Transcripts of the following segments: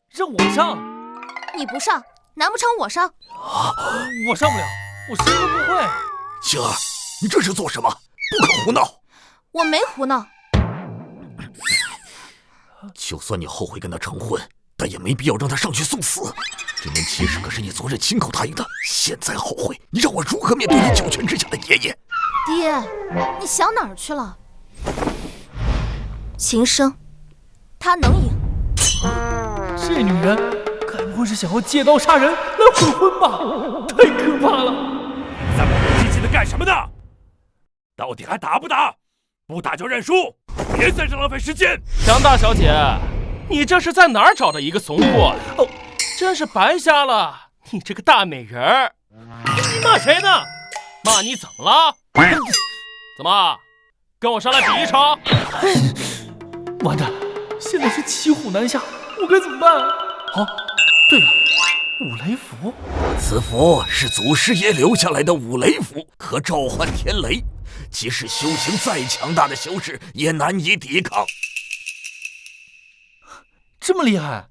让我上？你不上，难不成我上？我上不了，我什么都不会。星儿，你这是做什么？不可胡闹！我没胡闹。就算你后悔跟他成婚，但也没必要让他上去送死。这门亲事可是你昨日亲口答应的，现在后悔，你让我如何面对你九泉之下的爷爷？爹，你想哪儿去了？秦升，他能赢。这女人该不会是想要借刀杀人来悔婚吧？太可怕了！你在磨磨唧唧的干什么呢？到底还打不打？不打就认输，别在这浪费时间。杨大小姐，你这是在哪儿找的一个怂货？哦，真是白瞎了！你这个大美人儿，你骂谁呢？骂你怎么了？怎么，跟我上来比一场？完蛋，现在是骑虎难下，我该怎么办啊？哦，对了，五雷符。此符是祖师爷留下来的五雷符，可召唤天雷，即使修行再强大的修士也难以抵抗。这么厉害？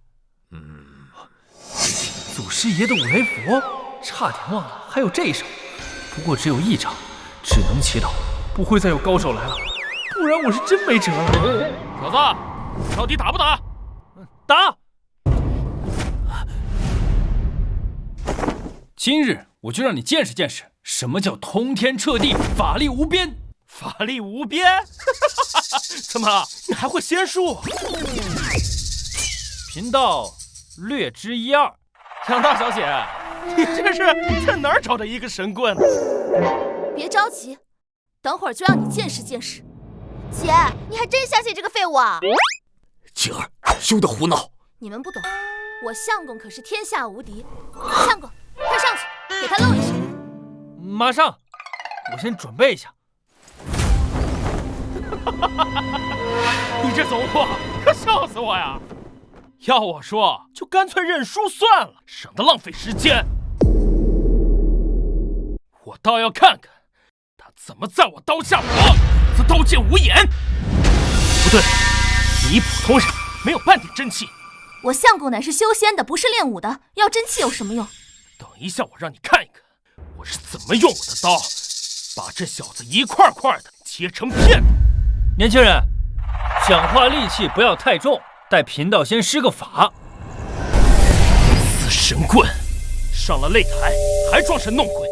祖师爷的五雷符，差点忘了还有这一手。不过只有一场，只能祈祷不会再有高手来了，不然我是真没辙了。小子，到底打不打？打！今日我就让你见识见识，什么叫通天彻地，法力无边。法力无边？怎么，你还会仙术？贫道略知一二。杨大小姐，你这是在哪儿找的一个神棍？别着急，等会儿就让你见识见识。姐，你还真相信这个废物啊？晴儿，休得胡闹！你们不懂，我相公可是天下无敌。相公，快上去，给他露一手。马上，我先准备一下。你这怂货，笑死我呀！要我说，就干脆认输算了，省得浪费时间。我倒要看看他怎么在我刀下活，则刀剑无眼。不对，你普通人，没有半点真气。我相公乃是修仙的，不是练武的，要真气有什么用？等一下，我让你看一看，我是怎么用我的刀，把这小子一块块的切成片。年轻人，讲话力气不要太重，待贫道先施个法。死神棍，上了擂台还装神弄鬼！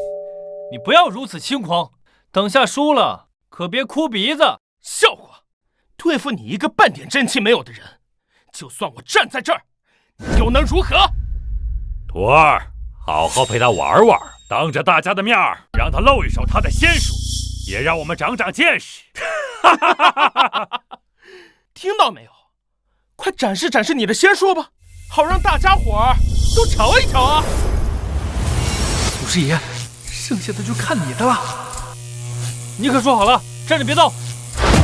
你不要如此轻狂，等下输了可别哭鼻子。笑话，对付你一个半点真气没有的人，就算我站在这儿，你又能如何？徒儿，好好陪他玩玩，当着大家的面让他露一手他的仙术，也让我们长长见识。听到没有？快展示展示你的仙术吧，好让大家伙儿都瞧一瞧啊！祖师爷，剩下的就看你的了。你可说好了，站着别动。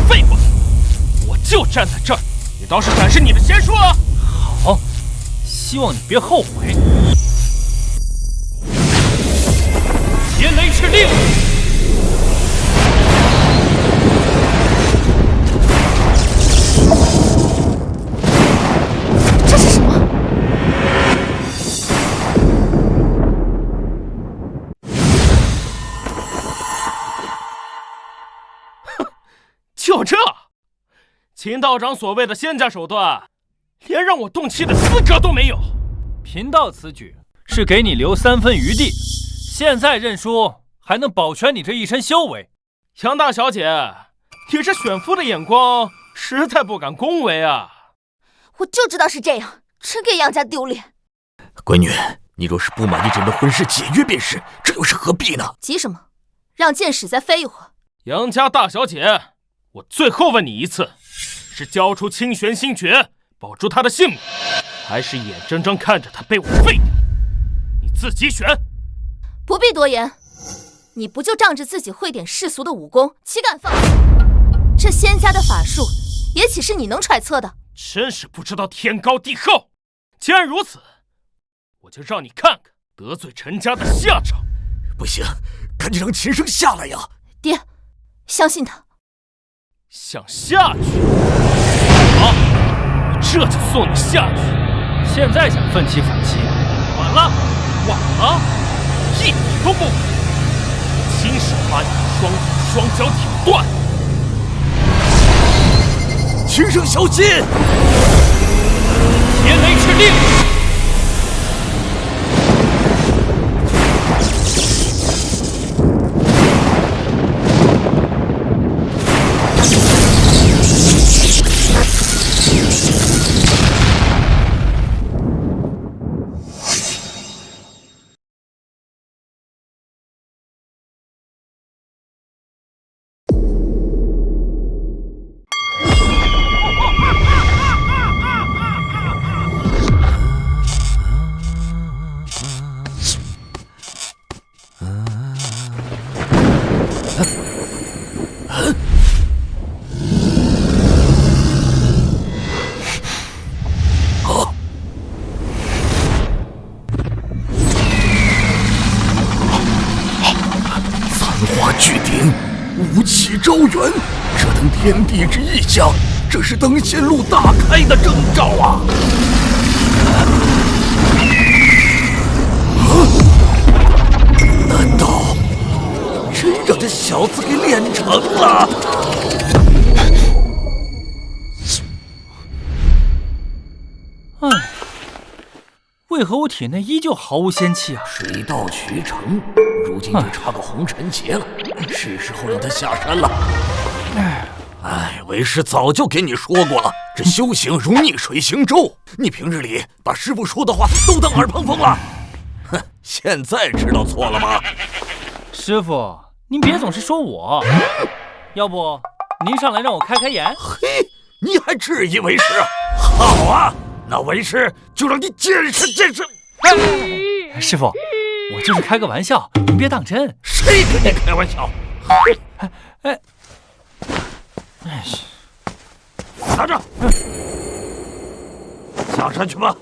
废话，我就站在这儿，你倒是展示你的仙术啊！好，希望你别后悔。天雷敕令。这是什么？就这，秦道长所谓的仙家手段，连让我动气的资格都没有。贫道此举是给你留3分余地，现在认输还能保全你这一身修为。杨大小姐，你这选夫的眼光实在不敢恭维啊！我就知道是这样，真给杨家丢脸。闺女，你若是不满意这门婚事，解约便是，这又是何必呢？急什么？让剑使再飞一会儿。杨家大小姐，我最后问你一次，是交出清玄星诀，保住他的性命，还是眼睁睁看着他被我废掉？你自己选。不必多言，你不就仗着自己会点世俗的武功，岂敢放肆？这仙家的法术，也岂是你能揣测的？真是不知道天高地厚。既然如此，我就让你看看得罪陈家的下场。不行，赶紧让秦升下来呀！爹，相信他。想下去？好，我这就送你下去。现在想奋起反击，晚了，晚了，一点都不晚。亲手把你的双手双脚挑断。秦圣小心！天雷敕令。巨鼎，武气招远，这等天地之异象，这是登仙路大开的征兆啊！难道真让这小子给练成了？唉，为何我体内依旧毫无仙气啊？水到渠成，如今就差个红尘劫了，是时候让他下山了。哎，为师早就给你说过了，这修行如逆水行舟，你平日里把师傅说的话都当耳旁风了。哼，现在知道错了吗？师傅，您别总是说我，要不您上来让我开开眼？嘿，你还质疑为师？好啊，那为师就让你见识见识。师傅，我就是开个玩笑，您别当真。谁跟你开玩笑？哎，拿着，下山去吧。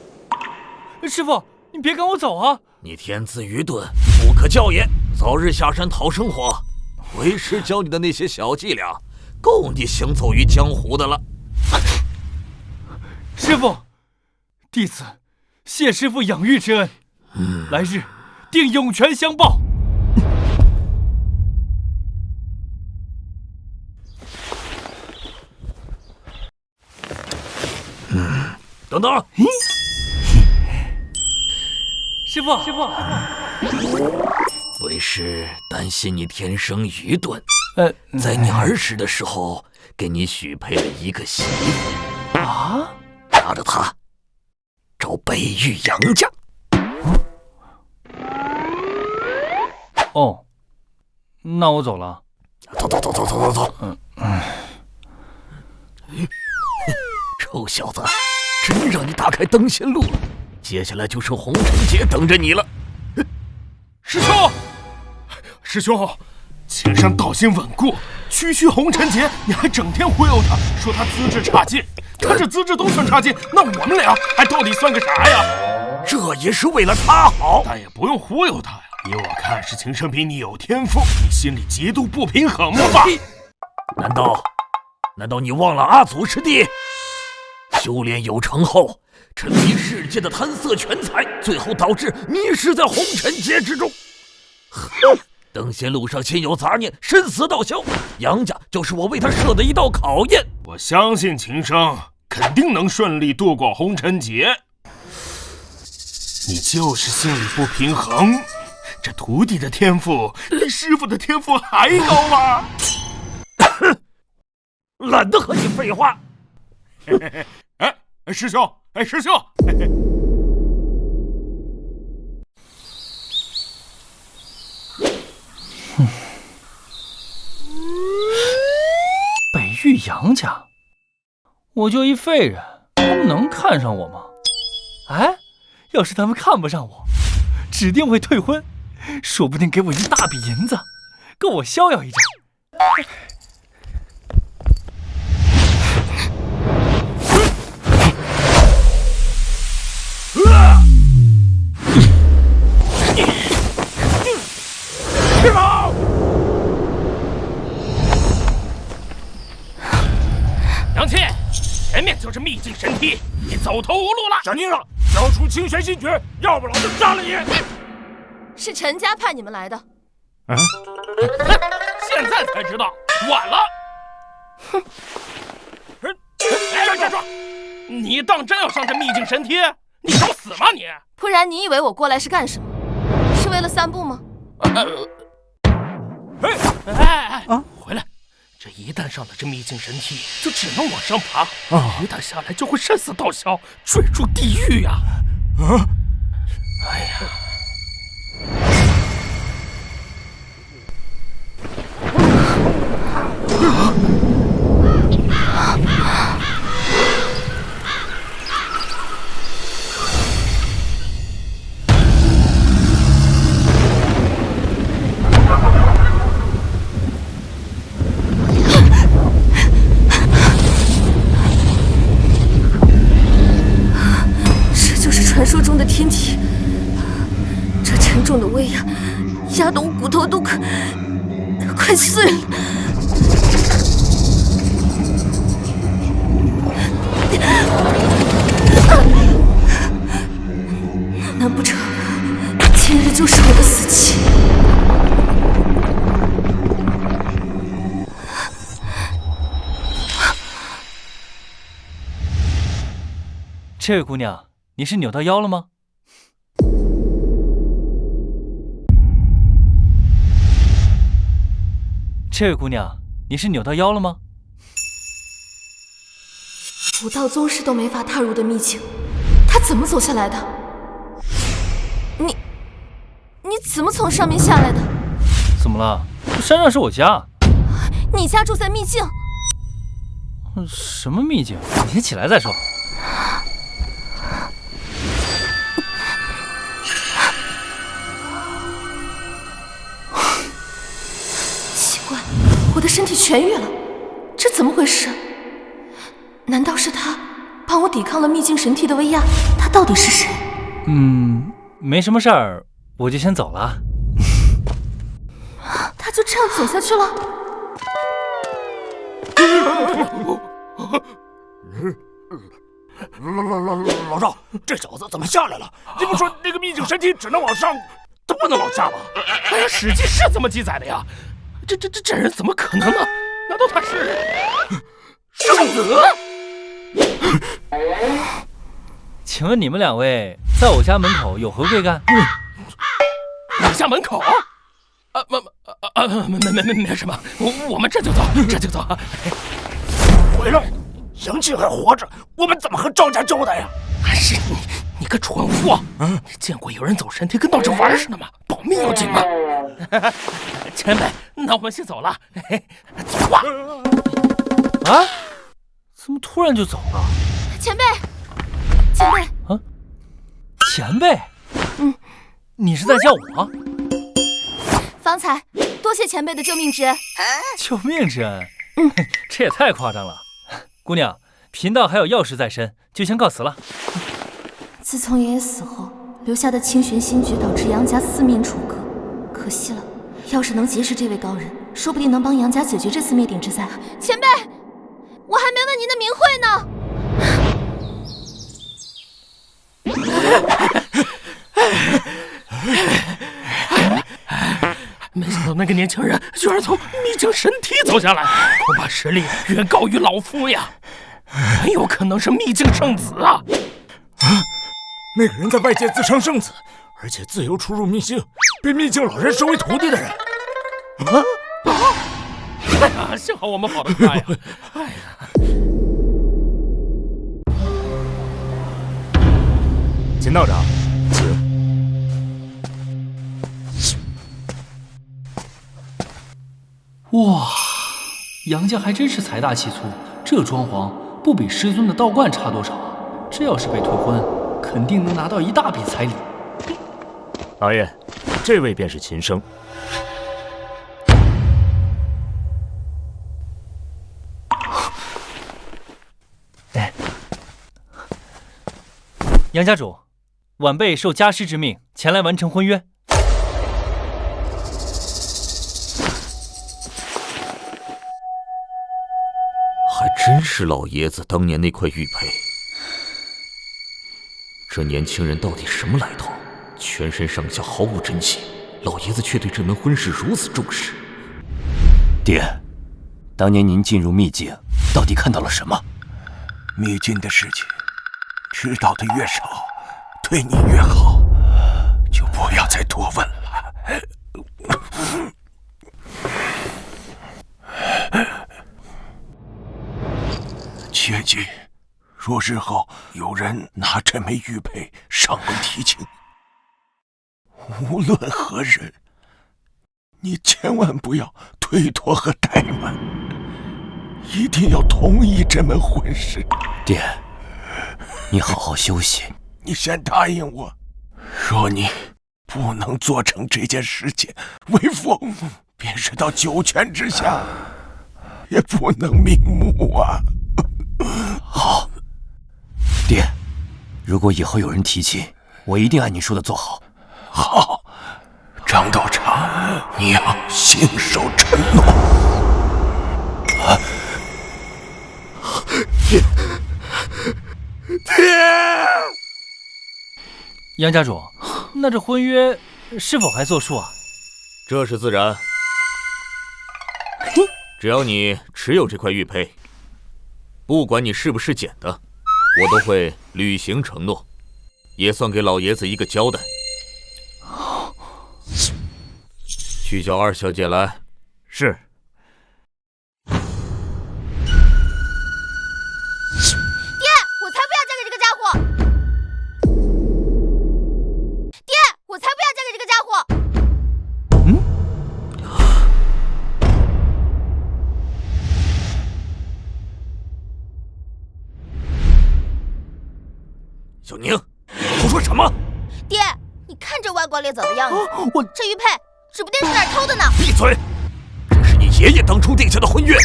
师傅，你别赶我走啊！你天资愚钝，不可教也，早日下山讨生活。为师教你的那些小伎俩，够你行走于江湖的了。师傅，弟子谢师傅养育之恩，来日定涌泉相报。等等，师傅，为师担心你天生愚钝，在你儿时的时候给你许配了一个媳妇啊，拿着她找北域杨家。哦，那我走了。走。臭小子，真让你打开登仙路了，接下来就剩红尘劫等着你了。师兄，前山道心稳固，区区红尘劫，你还整天忽悠他，说他资质差劲。他这资质都算差劲，那我们俩还到底算个啥呀？这也是为了他好，但也不用忽悠他呀。依我看，是秦圣比你有天赋，你心里极度不平衡吧？难道你忘了阿祖师弟？修炼有成后，沉迷世界的贪色权财，最后导致迷失在红尘劫之中。哼，登仙路上心有杂念，身死道消。杨家就是我为他设的一道考验。我相信秦生肯定能顺利度过红尘劫。你就是心里不平衡。这徒弟的天赋比师傅的天赋还高吗？懒得和你废话。师兄，师兄。北域杨家，我就一废人，他们能看上我吗？哎，要是他们看不上我，指定会退婚，说不定给我一大笔银子，够我逍遥一阵。别跑！杨沁，前面就是秘境神梯，走投无路了。小宁了，交出清玄心诀，要不老子杀了你！是陈家派你们来的。现在才知道，晚了。哼！站！你当真要上这秘境神梯？你找死吗你？不然你以为我过来是干什么？是为了散步吗？回来！这一旦上了这秘境神梯，就只能往上爬。一旦下来，就会生死道消，坠入地狱呀！哎呀！传说中的天体，这沉重的威压，压得我骨头都快碎了。难不成今日就是我的死期？这位姑娘，你是扭到腰了吗？这位姑娘，你是扭到腰了吗？武道宗师都没法踏入的秘境，他怎么走下来的？你怎么从上面下来的？怎么了？这山上是我家。你家住在秘境？什么秘境？你先起来再说。我的身体痊愈了，这怎么回事？难道是他帮我抵抗了秘境神梯的威压？他到底是谁？没什么事儿，我就先走了。他就这样走下去了？老赵，这小子怎么下来了？你不说那个秘境神梯只能往上，他不能往下吗？哎呀，史记是这么记载的呀。这人怎么可能呢？难道他是圣子？请问你们两位在我家门口有何贵干？你家门口？没什么，我们这就走。回来，杨庆还活着，我们怎么和赵家交代呀？还是你个蠢货！你见过有人走神梯跟闹着玩似的吗？保命要紧吗？前辈，那我们先走了。走吧。啊？怎么突然就走了？前辈。啊？前辈？你是在叫我？方才多谢前辈的救命之恩。救命之恩？这也太夸张了。姑娘，贫道还有要事在身，就先告辞了。自从爷爷死后，留下的清玄心诀导致杨家四面楚歌，可惜了。要是能结识这位高人，说不定能帮杨家解决这次灭顶之灾。前辈，我还没问您的名讳呢。没想到那个年轻人居然从秘境神梯走下来，恐怕实力远高于老夫呀，很有可能是秘境圣子啊！那个人在外界自称圣子，而且自由出入秘境，被秘境老人收为徒弟的人。哎呀，幸好我们跑得快呀！哎呀，秦道长，请。哇，杨家还真是财大气粗，这装潢不比师尊的道观差多少啊！这要是被退婚，肯定能拿到一大笔彩礼。老爷，这位便是秦生。杨家主，晚辈受家师之命前来完成婚约。还真是老爷子当年那块玉佩。这年轻人到底什么来头？全身上下毫无真气，老爷子却对这门婚事如此重视。爹，当年您进入秘境，到底看到了什么？秘境的事情，知道的越少，对你越好，就不要再多问了。切记，若日后有人拿这枚玉佩上门提亲，无论何人，你千万不要推脱和怠慢，一定要同意这门婚事。爹，你好好休息。你先答应我，若你不能做成这件事情，为父便是到九泉之下，也不能瞑目啊。好，爹，如果以后有人提亲，我一定按你说的做好。好，张道长，你要信守承诺。爹！杨家主，那这婚约是否还作数啊？这是自然，只要你持有这块玉佩，不管你是不是捡的，我都会履行承诺，也算给老爷子一个交代。去叫二小姐来。是。我才不要嫁给这个家伙！爹，我才不要嫁给这个家伙！小宁，胡说什么？爹，你看这歪瓜裂枣的样子，我这玉佩指不定是哪儿偷的呢。闭嘴！这是你爷爷当初定下的婚约。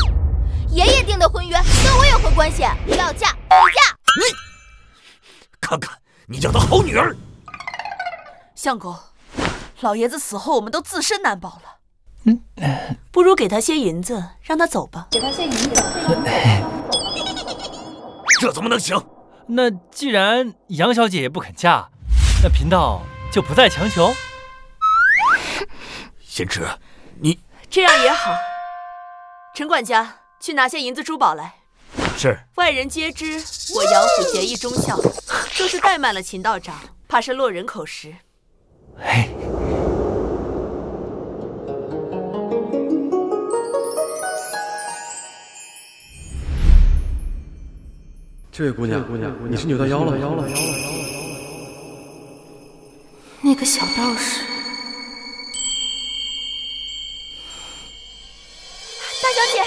爷爷定的婚约跟我有何关系？要嫁你嫁！你看看，你养的好女儿。相公，老爷子死后我们都自身难保了。不如给他些银子，让他走吧。给他些银子，这怎么能行？那既然杨小姐也不肯嫁，那贫道就不再强求。贤侄，你这样也好。陈管家，去拿些银子珠宝来。是。外人皆知我杨府结义忠孝，若是怠慢了秦道长，怕是落人口实。嘿，这位姑娘，你是扭到腰了。那个小道士，大小姐，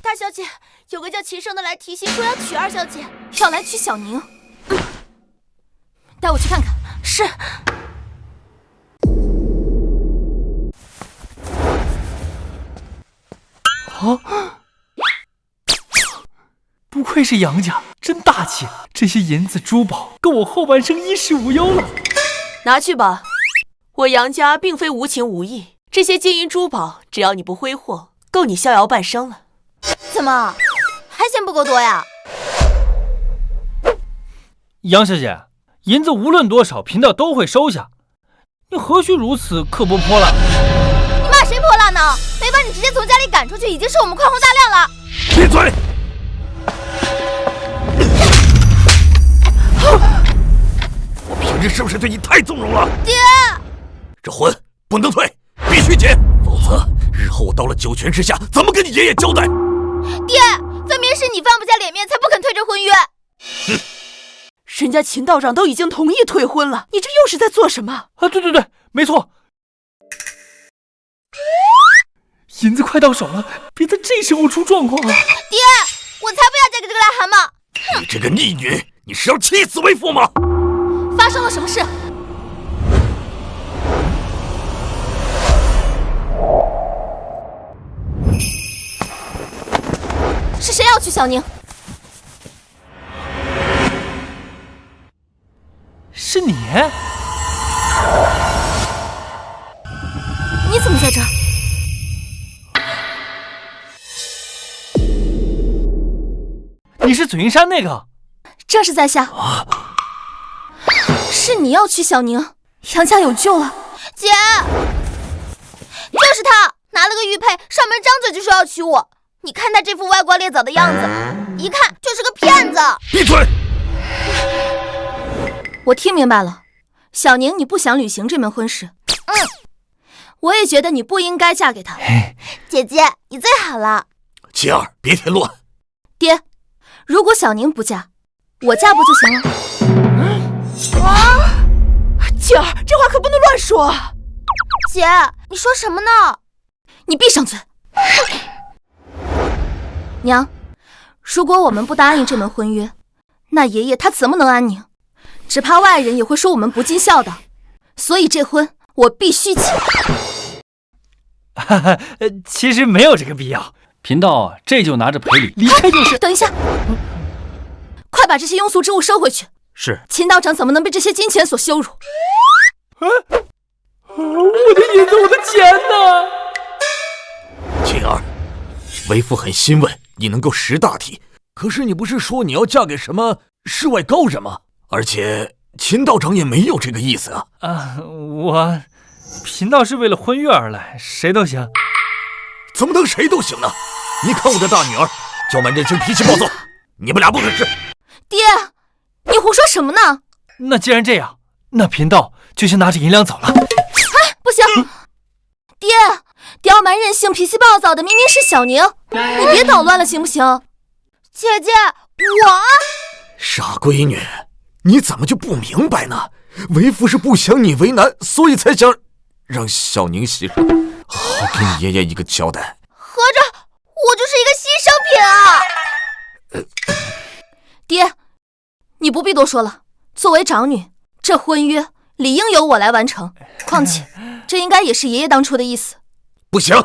大小姐，有个叫秦胜的来提亲，说要娶二小姐，要来娶小宁。带我去看看。是。不愧是杨家，真大气！这些银子珠宝够我后半生衣食无忧了。拿去吧，我杨家并非无情无义，这些金银珠宝，只要你不挥霍，够你逍遥半生了。怎么，还嫌不够多呀？杨小姐，银子无论多少，贫道都会收下。你何须如此刻薄泼辣？你骂谁泼辣呢？没把你直接从家里赶出去，已经是我们宽宏大量了。闭嘴！我平日是不是对你太纵容了？爹，这婚不能退，必须结，否则日后我到了九泉之下，怎么跟你爷爷交代？爹，分明是你放不下脸面，才不肯退这婚约。人家秦道长都已经同意退婚了，你这又是在做什么？啊，对，没错。银子快到手了，别在这时候出状况啊！爹，我才不要嫁给这个癞蛤蟆！你这个逆女，你是要弃子为妇吗？发生了什么事？是谁要娶小宁？是你？你怎么在这儿？你是紫云山那个？正是在下。是你要娶小宁，杨家有救了。姐，就是他拿了个玉佩，上门张嘴就说要娶我。你看他这副歪瓜裂枣的样子，一看就是个骗子。闭嘴！我听明白了，小宁，你不想履行这门婚事。我也觉得你不应该嫁给他。姐姐，你最好了。琪儿，别添乱。爹，如果小宁不嫁，我嫁不就行了？姐儿，这话可不能乱说。姐，你说什么呢？你闭上嘴。娘，如果我们不答应这门婚约，那爷爷他怎么能安宁？只怕外人也会说我们不尽孝道。所以这婚我必须结。其实没有这个必要。贫道这就拿着赔礼离开就是。等一下，快把这些庸俗之物收回去。是。秦道长怎么能被这些金钱所羞辱？我的银子，我的钱呢？晴儿，为父很欣慰你能够识大体，可是你不是说你要嫁给什么世外高人吗？而且秦道长也没有这个意思啊。我贫道是为了婚约而来，谁都行。怎么能谁都行呢？你看我的大女儿，娇蛮任性，脾气暴躁，你们俩不合适。爹，你胡说什么呢？那既然这样，那贫道就先拿着银两走了。不行，爹，刁蛮任性、脾气暴躁的明明是小宁，你别捣乱了，行不行？姐姐，我……傻闺女，你怎么就不明白呢？为父是不想你为难，所以才想让小宁媳妇好给你爷爷一个交代。合着我就是一个牺牲品啊！爹，你不必多说了。作为长女，这婚约理应由我来完成。况且，这应该也是爷爷当初的意思。不行，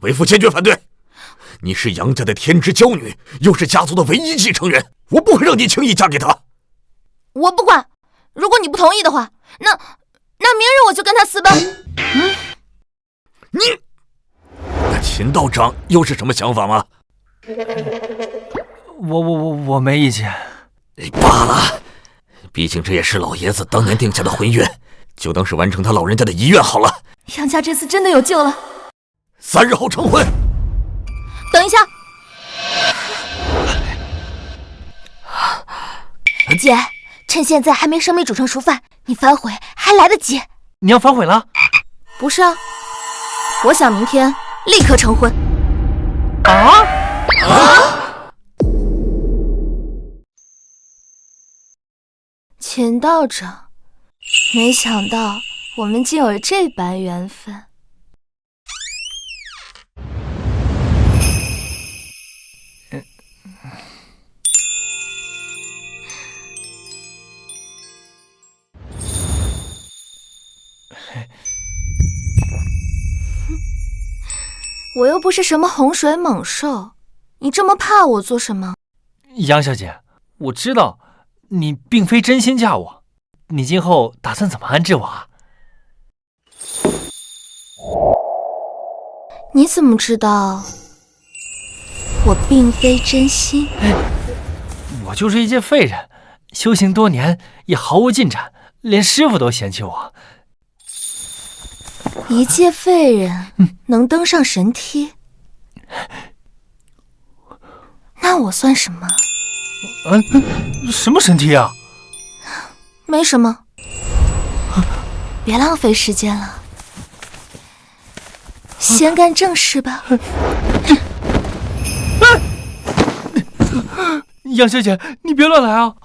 为父坚决反对。你是杨家的天之娇女，又是家族的唯一继承人，我不会让你轻易嫁给他。我不管，如果你不同意的话，那明日我就跟他私奔。那秦道长又是什么想法吗？我没意见。罢了，毕竟这也是老爷子当年定下的婚约，就当是完成他老人家的遗愿好了。杨家这次真的有救了。3日后成婚。等一下，姐，趁现在还没生米煮成熟饭，你反悔还来得及。你要反悔了？不是啊，我想明天立刻成婚。秦道长，没想到我们竟有这般缘分。我又不是什么洪水猛兽，你这么怕我做什么？杨小姐，我知道你并非真心嫁我，你今后打算怎么安置我啊？你怎么知道我并非真心？我就是一介废人，修行多年也毫无进展，连师傅都嫌弃我。一介废人能登上神梯，那我算什么？什么神梯啊？没什么，别浪费时间了，先干正事吧。杨小姐，你别乱来啊！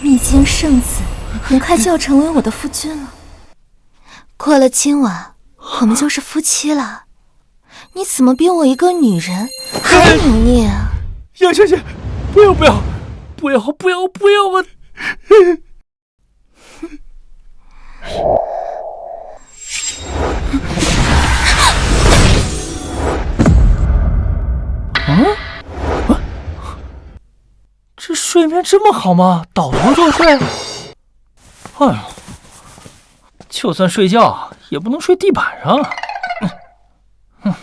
秘经圣子很快就要成为我的夫君了，过了今晚，我们就是夫妻了。你怎么比我一个女人还扭捏啊？杨小姐，不要我！这睡眠这么好吗？倒头就睡？哎呦，就算睡觉也不能睡地板上啊！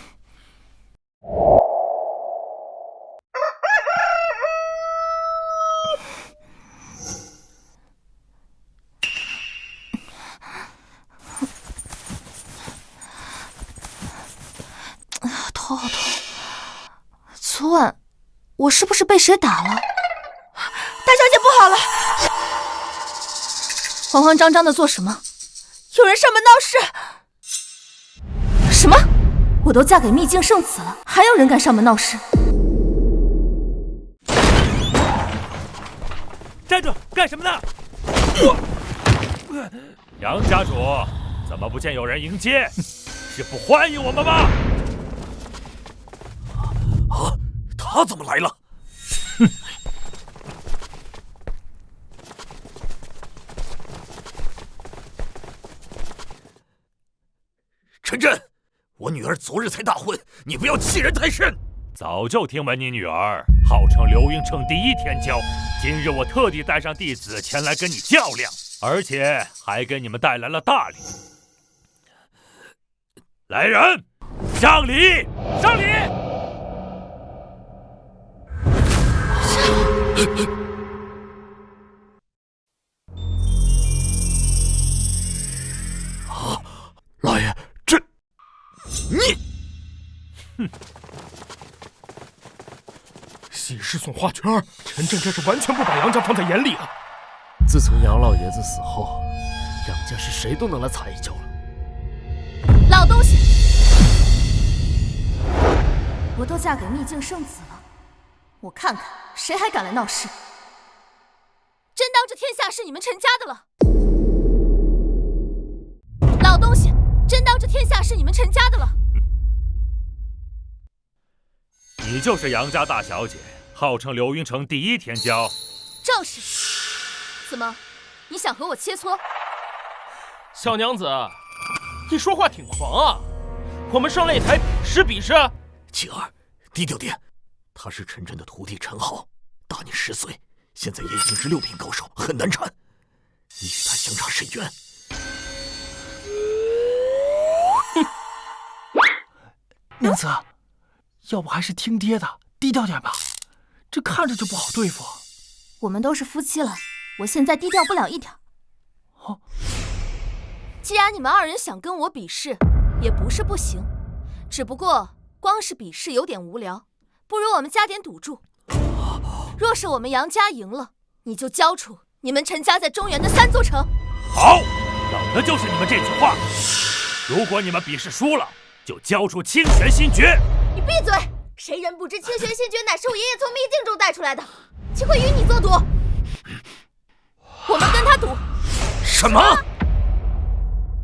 头好痛！昨晚我是不是被谁打了？大小姐不好了，慌慌张张的做什么？有人上门闹事！什么？我都嫁给秘境圣子了，还有人敢上门闹事？站住！干什么呢？杨家主，怎么不见有人迎接？是不欢迎我们吗？啊，他怎么来了？哼！陈震，我女儿昨日才大婚，你不要欺人太甚。早就听闻你女儿号称流云城第一天骄，今日我特地带上弟子前来跟你较量，而且还给你们带来了大礼。来人，上礼，上礼！啊，老爷，这你，哼！喜事送花圈，陈震这是完全不把杨家放在眼里了。自从杨老爷子死后，杨家是谁都能来踩一脚了。老东西，我都嫁给秘境圣子了，我看看谁还敢来闹事。真当这天下是你们陈家的了？老东西，真当这天下是你们陈家的了？你就是杨家大小姐，号称流云城第一天骄。正是。怎么，你想和我切磋？小娘子，你说话挺狂啊！我们上擂台比试。晴儿，低调点。他是陈震的徒弟陈浩，大你10岁，现在也已经是6品高手，很难缠。你与他相差甚远。娘子，要不还是听爹的，低调点吧。这看着就不好对付。我们都是夫妻了，我现在低调不了一点。哦，既然你们2人想跟我比试，也不是不行，只不过光是比试有点无聊，不如我们加点赌注。若是我们杨家赢了，你就交出你们陈家在中原的3座城。好，等的就是你们这句话。如果你们比试输了，就交出清玄新诀。你闭嘴！谁人不知清玄新诀乃是我爷爷从秘境中带出来的，岂会与你做赌？我们跟他赌。什么？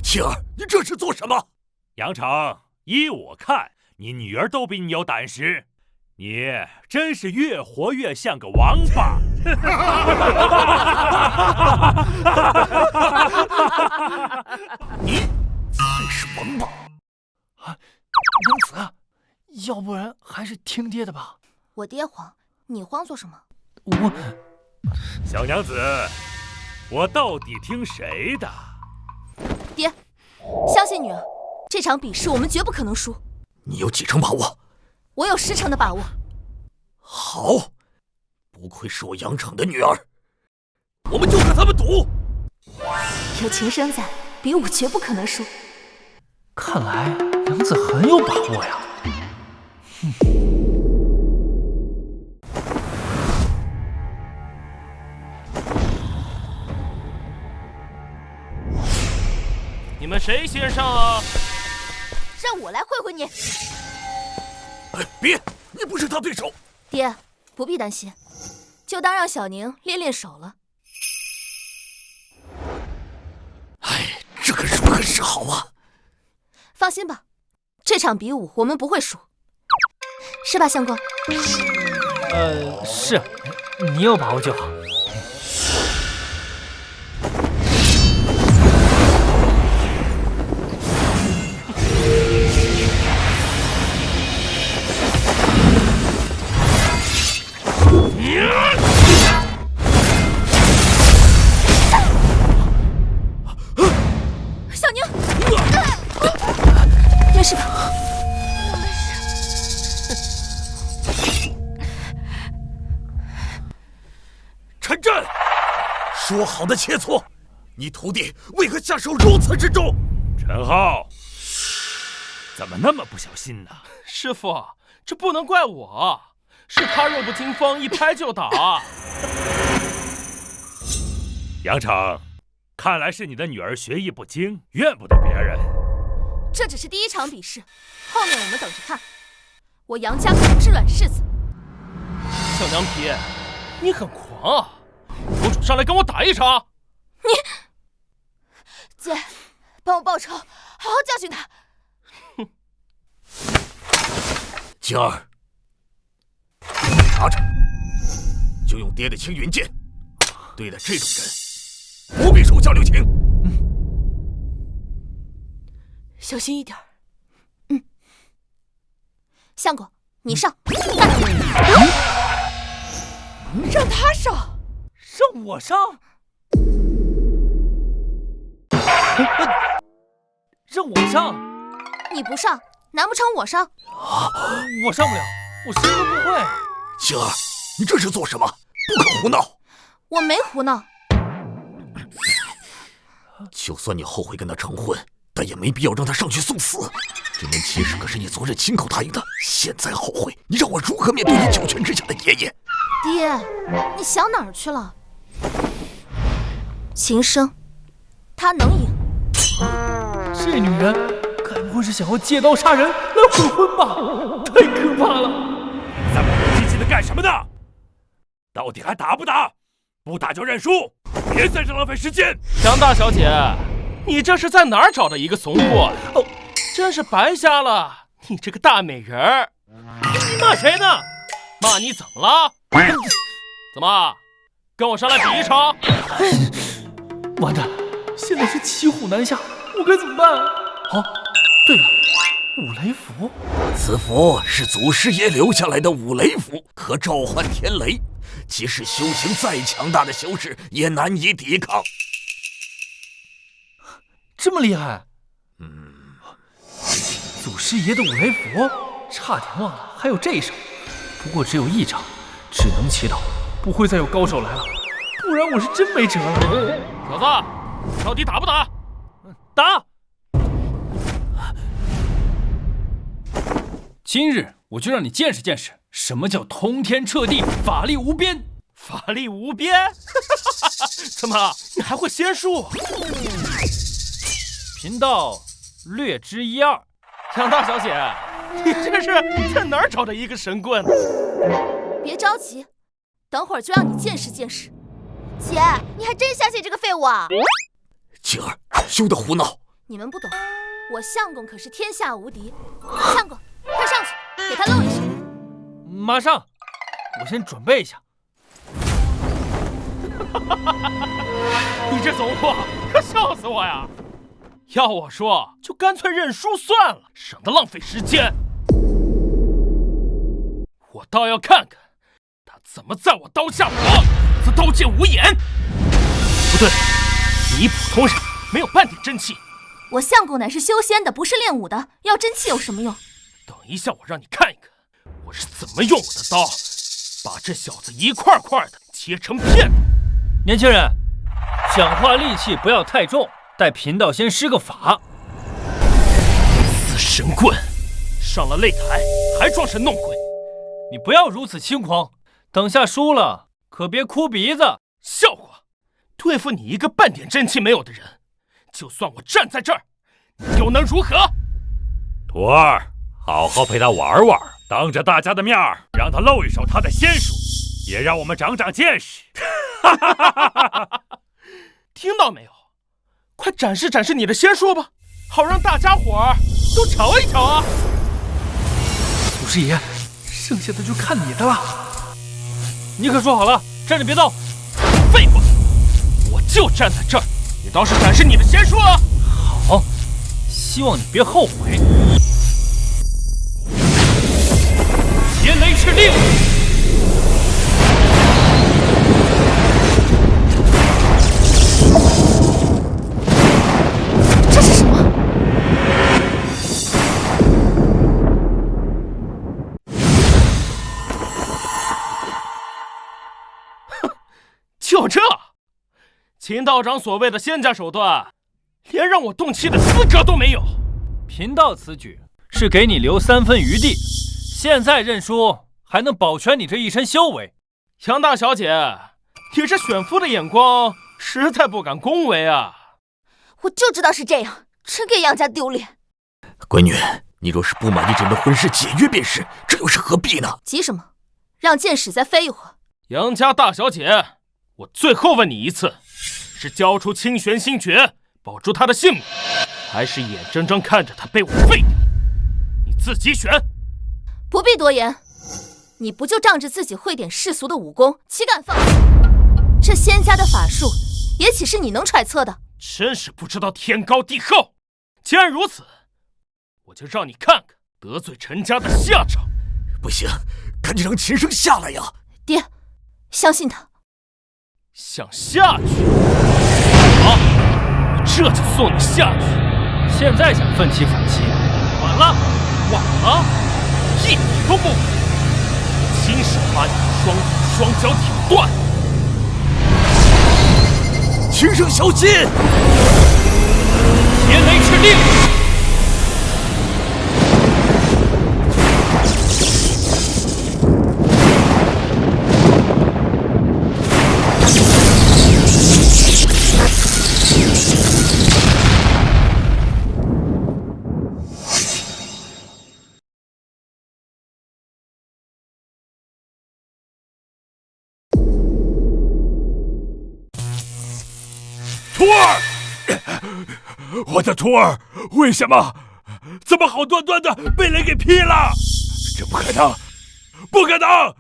晴儿，你这是做什么？杨成，依我看，你女儿都比你有胆识，你真是越活越像个王八。你才是王八！啊，娘子，要不然还是听爹的吧。我爹慌，你慌做什么？我，小娘子，我到底听谁的？爹，相信女儿，这场比试我们绝不可能输。你有几成把握？我有10成的把握。好，不愧是我杨成的女儿，我们就和他们赌。有情生在，比武绝不可能输。看来娘子很有把握呀。你们谁先上啊？让我来会会你。哎，别！你不是他对手。爹，不必担心，就当让小宁练练手了。哎，这可是不可是好啊！放心吧，这场比武我们不会输，是吧，相公？是，你有把握就好。小宁，没事吧？我没事。陈震，说好的切磋，你徒弟为何下手如此之重？陈浩，怎么那么不小心呢？师傅，这不能怪我，是他弱不禁风，一拍就倒。杨成，看来是你的女儿学艺不精，怨不得别人。这只是第一场比试，后面我们等着看。我杨家可不是软柿子。小娘皮，你很狂啊！有种上来跟我打一场！姐，帮我报仇，好好教训他。晴儿，拿着，就用爹的青云剑，对待这种人，不必手下留情。小心一点。相公，你上，让他上，让我上，让我上，你不上，难不成我上？我上不了，我什么都不会。晴儿，你这是做什么？不可胡闹！我没胡闹。就算你后悔跟他成婚，但也没必要让他上去送死。这门亲事可是你昨日亲口答应的，现在后悔，你让我如何面对你九泉之下的爷爷？爹，你想哪儿去了？秦升，他能赢。这女人该不会是想要借刀杀人来悔婚吧？太可怕了！你在磨磨唧唧的干什么呢？到底还打不打？不打就认输，别在这浪费时间。杨大小姐，你这是在哪儿找的一个怂货？哦，真是白瞎了！你这个大美人儿，你骂谁呢？骂你怎么了？怎么，跟我上来比一场？完蛋，现在是骑虎难下，我该怎么办？哦，对了，五雷符。此符是祖师爷留下来的五雷符，可召唤天雷，即使修行再强大的修士也难以抵抗。这么厉害？祖师爷的五雷符，差点忘了还有这一手。不过只有一场，只能祈祷不会再有高手来了，不然我是真没辙了。小子，到底打不打？打！今日我就让你见识见识，什么叫通天彻地，法力无边。法力无边？怎么，你还会仙术？贫道略知一二。杨大小姐，你这是在哪儿找的一个神棍？别着急，等会儿就让你见识见识。姐，你还真相信这个废物啊？晴儿，休得胡闹！你们不懂，我相公可是天下无敌。相公，快上去，给他露一手。马上，我先准备一下。你这怂货，可笑死我呀！要我说，就干脆认输算了，省得浪费时间。我倒要看看他怎么在我刀下活，则刀剑无眼。不对，你普通人，没有半点真气。我相公乃是修仙的，不是练武的，要真气有什么用？等一下，我让你看一看，我是怎么用我的刀，把这小子一块块的切成片。年轻人，讲话力气不要太重，待贫道先施个法。死神棍，上了擂台还装神弄鬼！你不要如此轻狂，等下输了可别哭鼻子。笑话，对付你一个半点真气没有的人，就算我站在这儿，你又能如何？徒儿，好好陪他玩玩，当着大家的面让他露一手他的仙术，也让我们长长见识。听到没有？快展示展示你的仙术吧，好让大家伙儿都瞧一瞧啊！祖师爷，剩下的就看你的了。你可说好了，站着别动。废话，我就站在这儿，你倒是展示你的仙术啊！好，希望你别后悔。天雷敕令。这是什么？就这，秦道长所谓的仙家手段，连让我动气的资格都没有。贫道此举是给你留3分余地。现在认输，还能保全你这一身修为。杨大小姐，你这选夫的眼光实在不敢恭维啊！我就知道是这样，真给杨家丢脸。闺女，你若是不满意这门婚事，解约便是，这又是何必呢？急什么？让箭矢再飞一会儿。杨家大小姐，我最后问你一次，是交出清玄星诀，保住他的性命，还是眼睁睁看着他被我废掉？你自己选。不必多言，你不就仗着自己会点世俗的武功，岂敢放肆？这仙家的法术，也岂是你能揣测的？真是不知道天高地厚。既然如此，我就让你看看得罪陈家的下场。不行，赶紧让秦升下来呀！爹，相信他。想下去？好，我这就送你下去。现在想奋起反击，晚了，晚了，一点都不晚。亲手把你的双腿双脚挑断。秦升小心！天雷敕令！徒儿，我的徒儿，为什么？怎么好端端的被雷给劈了？这不可能，不可能！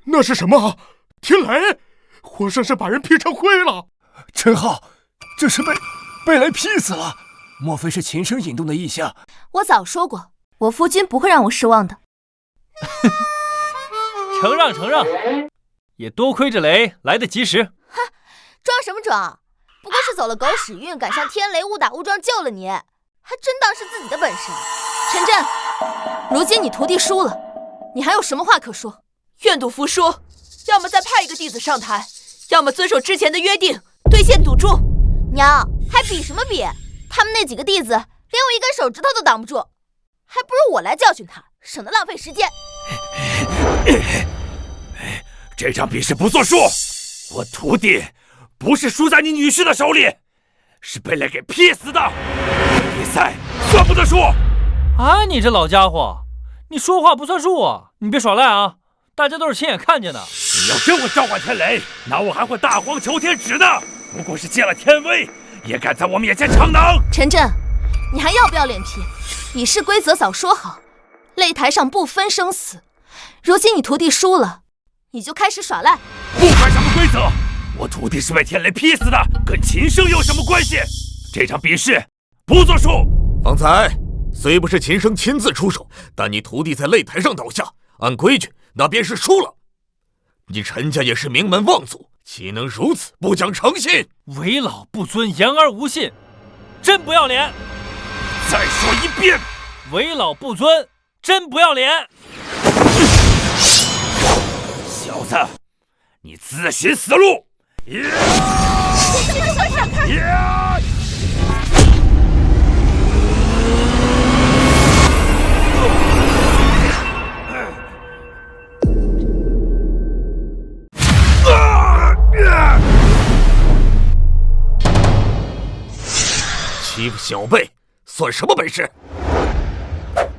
那是什么？天雷，活生生把人劈成灰了。陈浩，这是被雷劈死了，莫非是秦升引动的异象？我早说过，我夫君不会让我失望的。承让承让，也多亏这雷来得及时。哼，装什么装？不过是走了狗屎运，赶上天雷误打误撞救了你，还真当是自己的本事。陈震，如今你徒弟输了，你还有什么话可说？愿赌服输，要么再派一个弟子上台，要么遵守之前的约定，兑现赌注。娘，还比什么比？他们那几个弟子连我一根手指头都挡不住，还不如我来教训他，省得浪费时间。这场比试不作数，我徒弟不是输在你女婿的手里，是被雷给劈死的。比赛算不得数。啊，你这老家伙，你说话不算数啊！你别耍赖啊！大家都是亲眼看见的。你要真会召唤天雷，那我还会大荒求天指呢。不过是借了天威，也敢在我面前逞能。陈震，你还要不要脸皮？比试规则早说好，擂台上不分生死。如今你徒弟输了，你就开始耍赖。不管什么规则，我徒弟是被天雷劈死的，跟秦升有什么关系？这场比试不作数。方才虽不是秦升亲自出手，但你徒弟在擂台上倒下，按规矩那便是输了。你陈家也是名门望族，岂能如此不讲诚信？为老不尊，言而无信，真不要脸！再说一遍，为老不尊，真不要脸！小子，你自寻死路！欺负小辈算什么本事？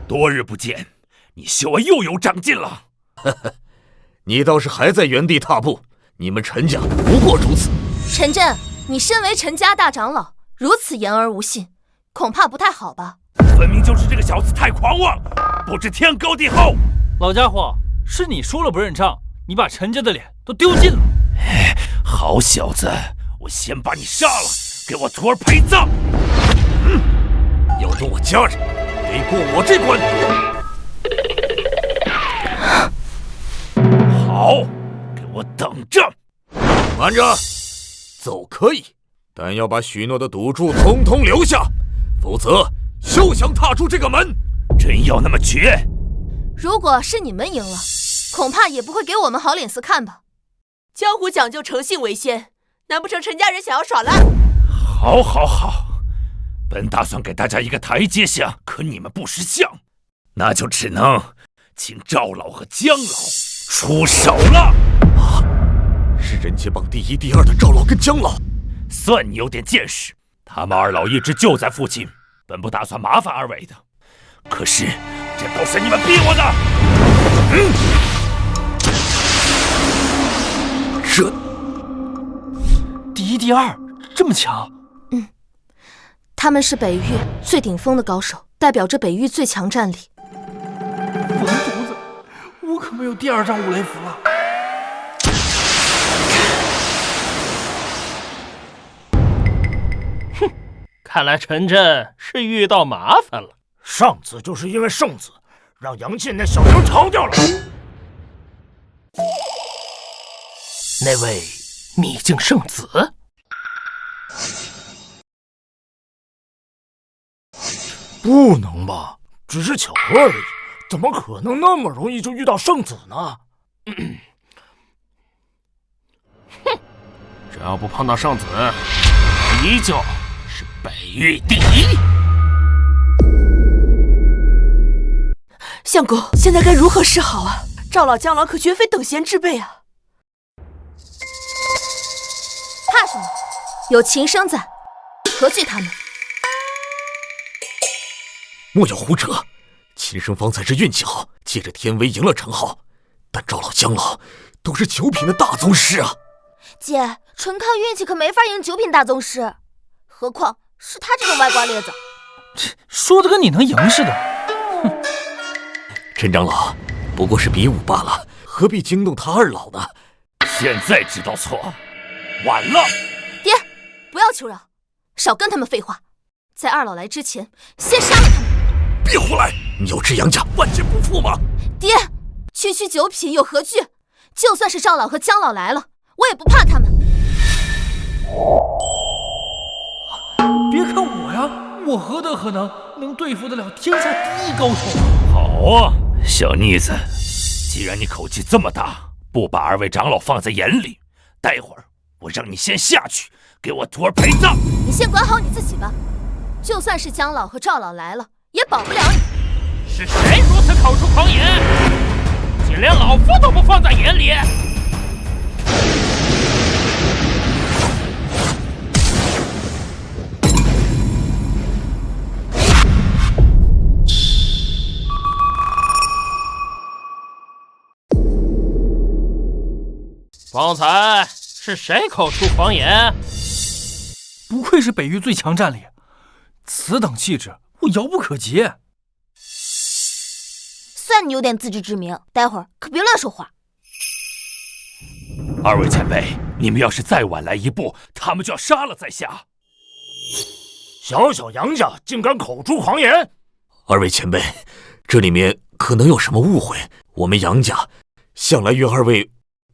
多日不见，你修为又有长进了。呵呵，你倒是还在原地踏步。你们陈家不过如此。陈震，你身为陈家大长老，如此言而无信，恐怕不太好吧？分明就是这个小子太狂妄，不知天高地厚。老家伙，是你输了不认账，你把陈家的脸都丢尽了。好小子，我先把你杀了，给我徒儿陪葬。要动我家人，得过我这关。好，给我等着！慢着，走可以，但要把许诺的赌注统统留下，否则休想踏出这个门。真要那么绝？如果是你们赢了，恐怕也不会给我们好脸色看吧？江湖讲究诚信为先，难不成陈家人想要耍赖？好，好，好，本打算给大家一个台阶下，可你们不识相。那就只能请赵老和姜老出手了。是人杰榜第1、第2的赵老跟姜老，算你有点见识。他们二老一直就在附近，本不打算麻烦二位的，可是这都是你们逼我的。这第1、第2这么强？他们是北域最顶峰的高手，代表着北域最强战力。完犊子，我可没有第2张五雷符了。哼，看来陈震是遇到麻烦了。上次就是因为圣子，让杨沁那小妞逃掉了。那位秘境圣子？不能吧，只是巧合而已，怎么可能那么容易就遇到圣子呢？哼，只要不碰到圣子，我依旧是北域第1。相公，现在该如何是好啊？赵老、姜老可绝非等闲之辈啊！怕什么？有秦升在，何惧他们？莫要胡扯！秦升方才是运气好，借着天威赢了陈浩，但赵老、姜老都是9品的大宗师啊！姐，纯靠运气可没法赢9品大宗师，何况是他这种歪瓜裂枣。说的跟你能赢似的。哼！陈长老不过是比武罢了，何必惊动他二老呢？现在知道错，晚了。爹，不要求饶，少跟他们废话，在二老来之前，先杀了他们。别胡来！你要置杨家万劫不复吗？爹，区区9品有何惧？就算是赵老和姜老来了，我也不怕他们。别看我呀，我何德何能对付得了天下第1高手？好啊，小妮子，既然你口气这么大，不把2位长老放在眼里，待会儿我让你先下去，给我徒儿陪葬。你先管好你自己吧，就算是姜老和赵老来了，也保不了你。是谁如此口出狂言，竟连老夫都不放在眼里？方才是谁口出狂言？不愧是北域最强战力，此等气质我遥不可及。算你有点自知之明，待会儿可别乱说话。2位前辈，你们要是再晚来一步，他们就要杀了在下。小小杨家竟敢口出狂言！2位前辈，这里面可能有什么误会，我们杨家向来与2位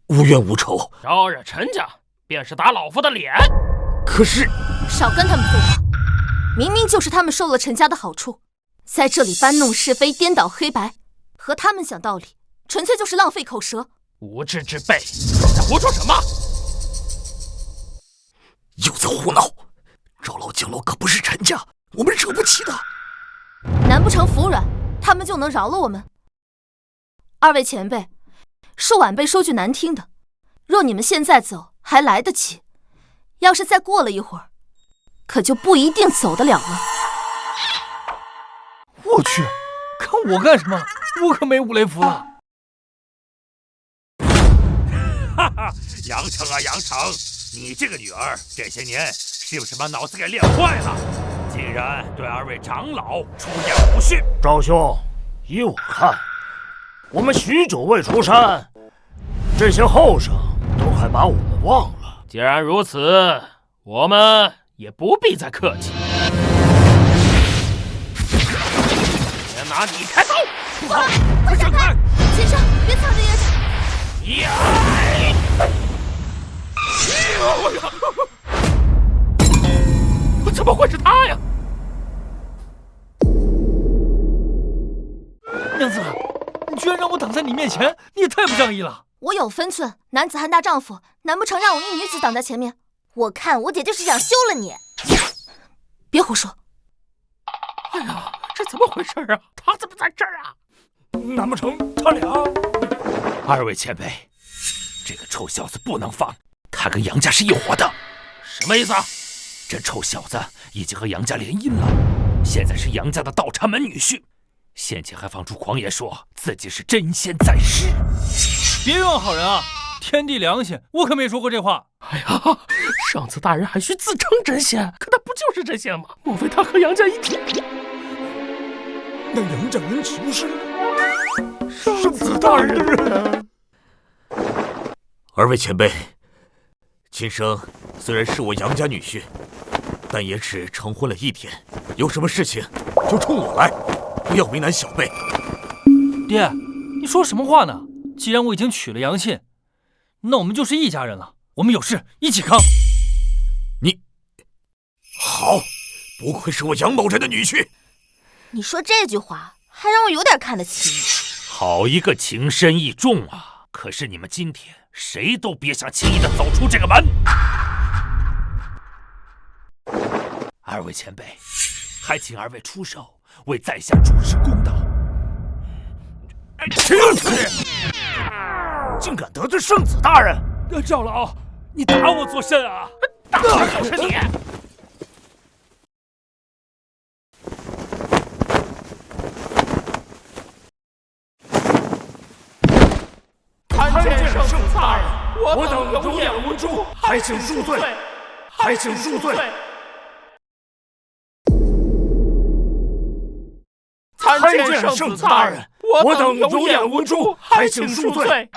无冤无仇。招惹陈家，便是打老夫的脸。可是，少跟他们废话，明明就是他们受了陈家的好处，在这里搬弄是非、颠倒黑白，和他们讲道理，纯粹就是浪费口舌。无知之辈，在胡说什么？又在胡闹！赵老、姜老可不是陈家，我们惹不起的。难不成服软，他们就能饶了我们？2位前辈，恕晚辈说句难听的，若你们现在走还来得及，要是再过了一会儿，可就不一定走得了了。我去，看我干什么？我可没五雷符了。哈哈，杨成啊杨成，你这个女儿这些年是不是把脑子给练坏了？竟然对2位长老出言不逊。赵兄，依我看，我们许久未出山，这些后生都快把我们忘了。既然如此，我们也不必再客气。先拿你开刀！快闪开！秦升，别藏着掖着！怎么会是他呀？娘子，你居然让我挡在你面前，你也太不仗义了！我有分寸，男子汉大丈夫，难不成让我一女子挡在前面？我看我姐就是想休了你。别胡说！哎呀，这怎么回事啊？他怎么在这儿啊？难不成他俩？二位前辈，这个臭小子不能放，他跟杨家是一伙的。什么意思啊？这臭小子已经和杨家联姻了，现在是杨家的倒插门女婿，先前还放出狂言说自己是真仙在世。别冤枉好人啊！天地良心，我可没说过这话。哎呀，上次大人还需自称真仙，可他不就是真仙吗？莫非他和杨家一体？那杨家人岂不是圣子大人？二位前辈，今生虽然是我杨家女婿，但也只成婚了1天，有什么事情就冲我来，不要为难小辈。爹，你说什么话呢？既然我已经娶了杨沁，那我们就是一家人了，我们有事一起扛。你好，不愧是我杨某人的女婿。你说这句话，还让我有点看得起你。好一个情深意重啊！可是你们今天谁都别想轻易的走出这个门。二位前辈，还请二位出手为在下主持公道。竟敢得罪圣子大人！赵老，你打我作甚啊？打的就是你！参见圣子大人，我等有眼无珠，还请恕罪，还请恕罪。参见圣子大人，我等有眼无珠，还请恕罪。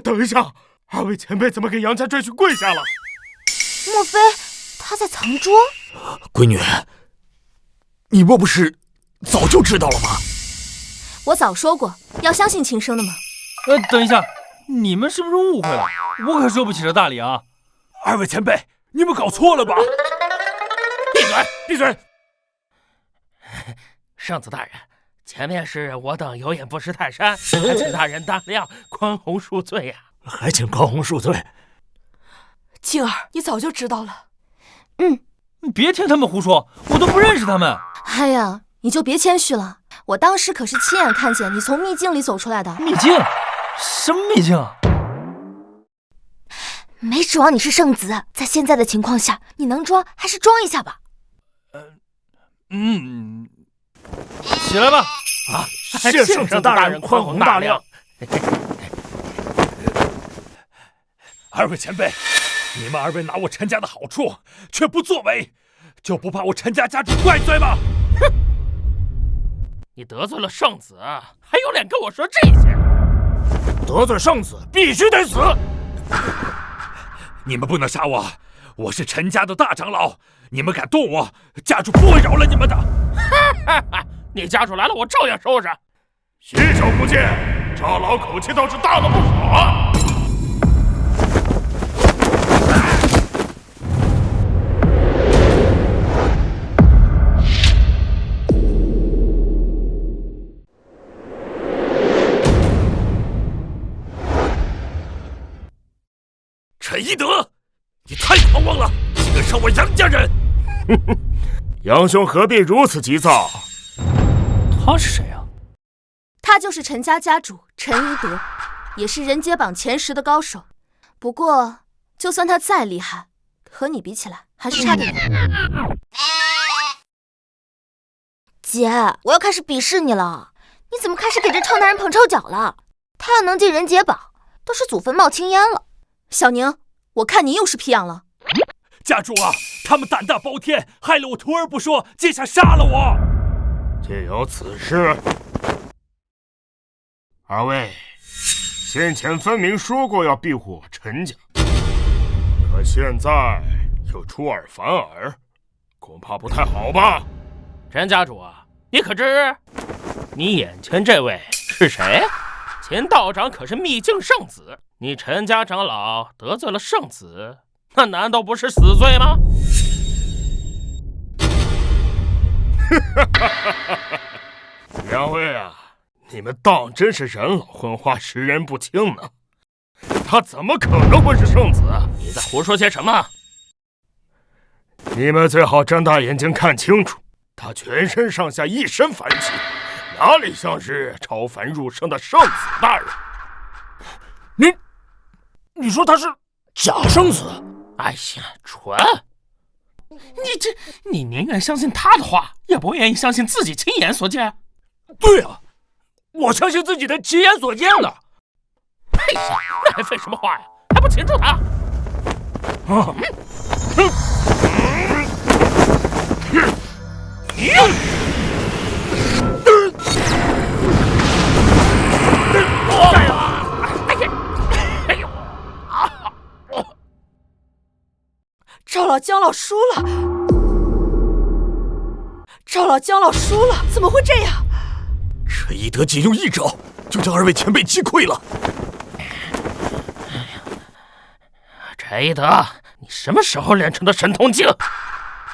等一下，二位前辈怎么给杨家赘婿跪下了？莫非他在藏拙？闺女，你莫不是早就知道了吗？我早说过要相信亲生的嘛。等一下，你们是不是误会了？我可收不起这大礼啊！二位前辈，你们搞错了吧？闭嘴！闭嘴！圣子大人，前面是我等有眼不识泰山，还请大人大量宽宏恕罪呀！还请宽宏恕罪。静儿，你早就知道了。你别听他们胡说，我都不认识他们。哎呀，你就别谦虚了，我当时可是亲眼看见你从秘境里走出来的。秘境？什么秘境啊？没指望你是圣子，在现在的情况下，你能装还是装一下吧。起来吧！啊，谢圣子大人宽宏大量。二位前辈，你们二位拿我陈家的好处却不作为，就不怕我陈家家主怪罪吗？哼！你得罪了圣子，还有脸跟我说这些？得罪圣子必须得死！你们不能杀我，我是陈家的大长老，你们敢动我，家主不会饶了你们的。你家主来了，我照样收拾。许久不见，赵老口气倒是大了不少啊！陈一德，你太狂妄了，竟敢伤我杨家人！杨兄何必如此急躁？他是谁啊？他就是陈家家主陈一德，也是人杰榜前10的高手。不过，就算他再厉害，和你比起来还是差点。姐，我要开始鄙视你了。你怎么开始给这臭男人捧臭脚了？他要能进人杰榜，都是祖坟冒青烟了。小宁，我看你又是皮痒了。家主啊，他们胆大包天，害了我徒儿不说，竟想杀了我。既有此事，二位先前分明说过要庇护我陈家，可现在又出尔反尔，恐怕不太好吧？陈家主啊，你可知你眼前这位是谁？前道长可是秘境圣子，你陈家长老得罪了圣子，那难道不是死罪吗？两位啊，你们当真是人老昏花，识人不清呢。他怎么可能会是圣子？你在胡说些什么？你们最好睁大眼睛看清楚，他全身上下一身凡气，哪里像是超凡入圣的圣子大人？你说他是假圣子？哎呀，蠢！你宁愿相信他的话，也不愿意相信自己亲眼所见。对啊，我相信自己的亲眼所见的。哎呀，那还废什么话呀？还不擒住他！赵老姜老输了！赵老姜老输了！怎么会这样？陈一德仅用一招就将2位前辈击溃了。陈一德，你什么时候练成的神通镜？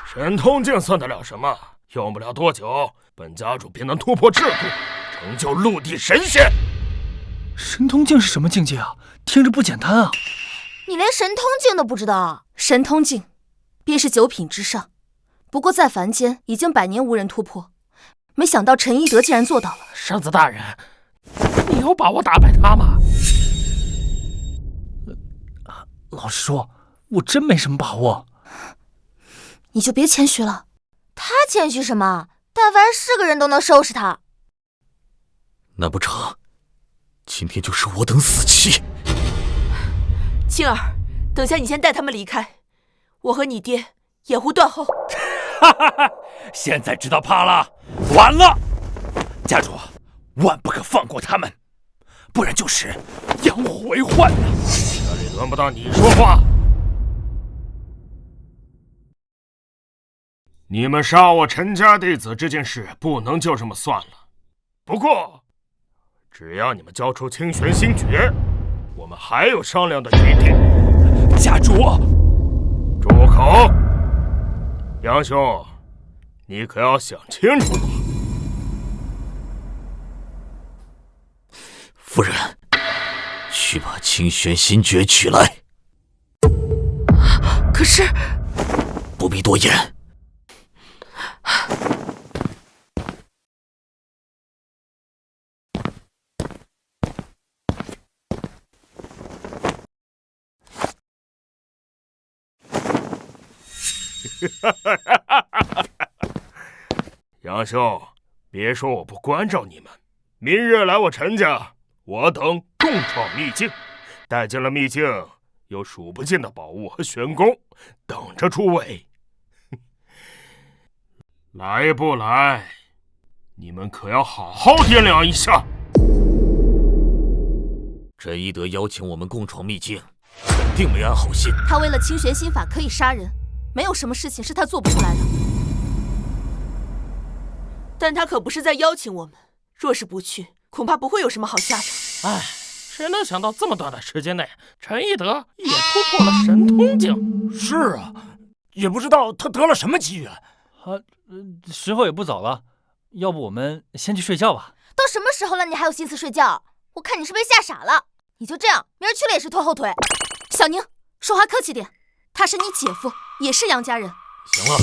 神通镜算得了什么？用不了多久，本家主便能突破桎梏，成就陆地神仙。神通镜是什么境界啊？听着不简单啊！你连神通镜都不知道？神通镜便是9品之上，不过在凡间已经100年无人突破，没想到陈一德竟然做到了。圣子大人，你有把握打败他吗？老实说，我真没什么把握。你就别谦虚了。他谦虚什么？但凡是个人都能收拾他。难不成今天就是我等死期？青儿，等下你先带他们离开，我和你爹掩护断后。哈哈哈！现在知道怕了，完了！家主，万不可放过他们，不然就是养虎为患呐。这里轮不到你说话。你们杀我陈家弟子这件事不能就这么算了。不过，只要你们交出清玄星诀，我们还有商量的余地。家主，住口！杨兄，你可要想清楚。夫人，去把清玄心诀取来。可是，不必多言。杨兄，别说我不关照你们，明日来我陈家，我等共创秘境。带进了秘境，有数不尽的宝物和玄功，等着诸位。来不来？你们可要好好掂量一下。陈一德邀请我们共创秘境，肯定没安好心。他为了清玄心法可以杀人，没有什么事情是他做不出来的。但他可不是在邀请我们，若是不去，恐怕不会有什么好下场。哎，谁能想到这么短的时间内，陈一德也突破了神通境？是啊，也不知道他得了什么机缘。时候也不早了，要不我们先去睡觉吧？都什么时候了，你还有心思睡觉？我看你是被吓傻了。你就这样，明儿去了也是拖后腿。小宁，说话客气点，他是你姐夫，也是杨家人。行了，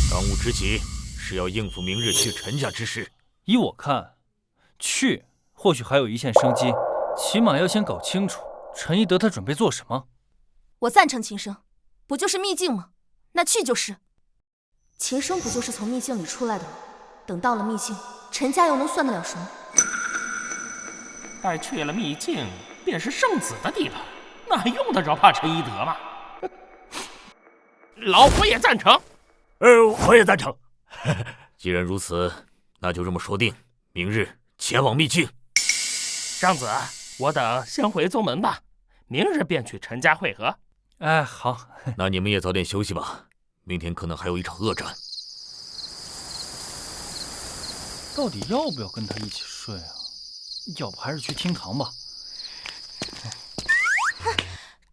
当务之急是要应付明日去陈家之事。依我看，去或许还有一线生机，起码要先搞清楚陈一德他准备做什么。我赞成秦升，不就是秘境吗？那去就是。秦升不就是从秘境里出来的吗？等到了秘境，陈家又能算得了什么？待去了秘境，便是圣子的地盘，那还用得着怕陈一德吗？老夫也赞成。我也赞成。既然如此，那就这么说定，明日前往秘境。张子，我等先回宗门吧，明日便去陈家会合。哎，好。那你们也早点休息吧，明天可能还有一场恶战。到底要不要跟他一起睡啊？要不还是去厅堂吧。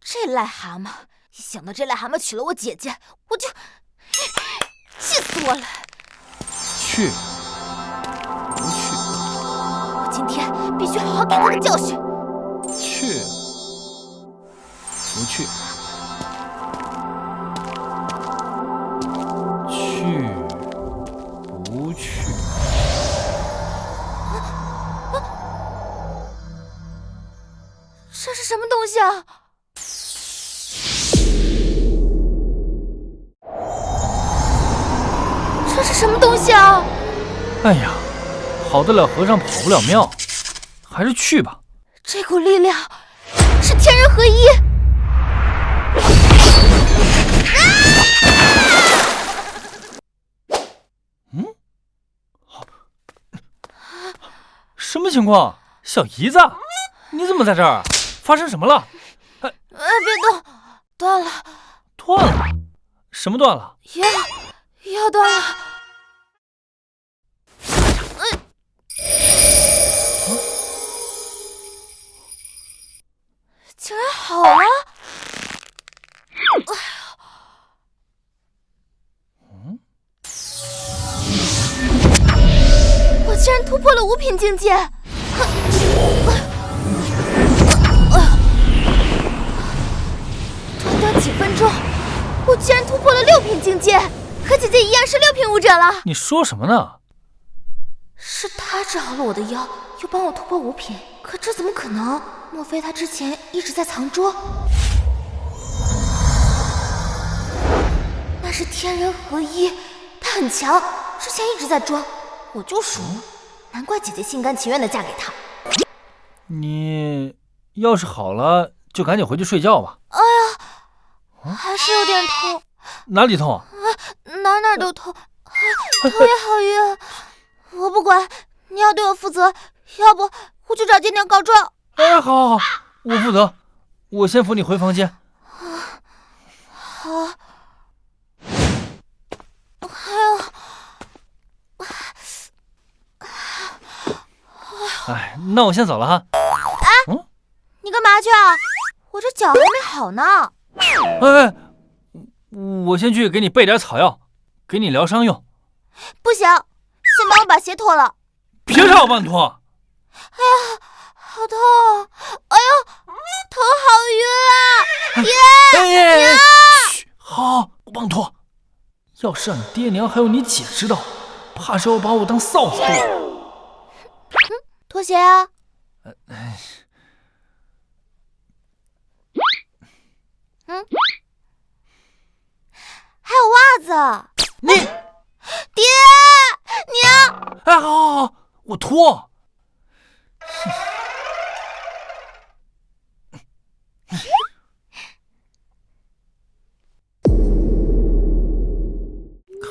这癞蛤蟆，一想到这癞蛤蟆娶了我姐姐，我就气死我了。去，不去？我今天必须好好给他个教训。去，不去？去，不这是什么东西啊？这是什么东西啊？哎呀，跑得了和尚跑不了庙，还是去吧。这股力量是天人合一。什么情况？小姨子，你怎么在这儿？发生什么了？别动，断了。断了？什么断了？药断了。竟然好了！我竟然突破了5品境界！短短几分钟，我竟然突破了6品境界，和姐姐一样是6品武者了。你说什么呢？是他治好了我的腰，又帮我突破5品，可这怎么可能？莫非他之前一直在藏拙？那是天人合一，他很强，之前一直在装，我就说，难怪姐姐心甘情愿的嫁给他。你要是好了，就赶紧回去睡觉吧。哎呀，还是有点痛。哪里痛？哪都痛，头也好晕。我不管，你要对我负责，要不我就找店长告状。哎，好，我负责，我先扶你回房间。好。还有，哎，那我先走了哈。你干嘛去啊？我这脚还没好呢。哎，我先去给你备点草药，给你疗伤用。不行，先帮我把鞋脱了。别让我帮你脱。哎呀，好痛！哎呦，头好晕啊！爹，娘！嘘，好，我帮你脱。要是让你爹娘还有你姐知道，怕是要把我当臊子剁。脱鞋啊！还有袜子。你，爹娘！哎，好，我脱。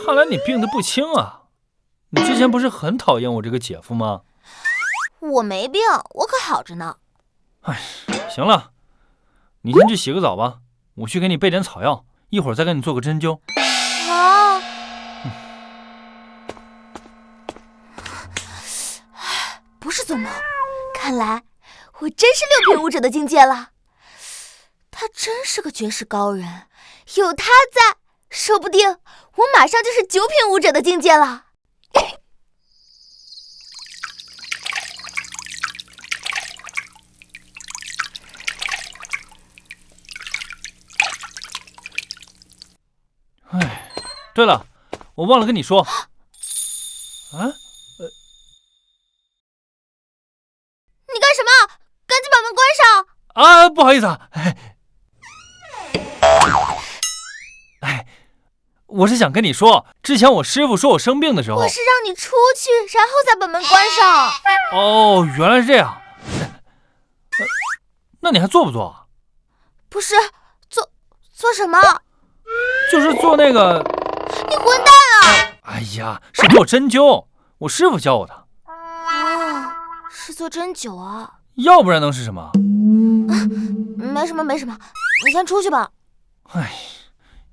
看来你病得不轻啊！你之前不是很讨厌我这个姐夫吗？我没病，我可好着呢。哎，行了，你先去洗个澡吧，我去给你备点草药，一会儿再给你做个针灸。好。不是做梦，看来我真是6品武者的境界了。他真是个绝世高人，有他在，说不定我马上就是9品武者的境界了。哎，对了，我忘了跟你说。你干什么？赶紧把门关上！啊，不好意思啊。哎，我是想跟你说，之前我师傅说我生病的时候，我是让你出去，然后再把门关上。哦，原来是这样。那你还做不做？不是，做什么？就是做那个。你混蛋啊！哎呀，是做针灸，我师傅教我的。哦，是做针灸啊。要不然能是什么？没什么，你先出去吧。哎，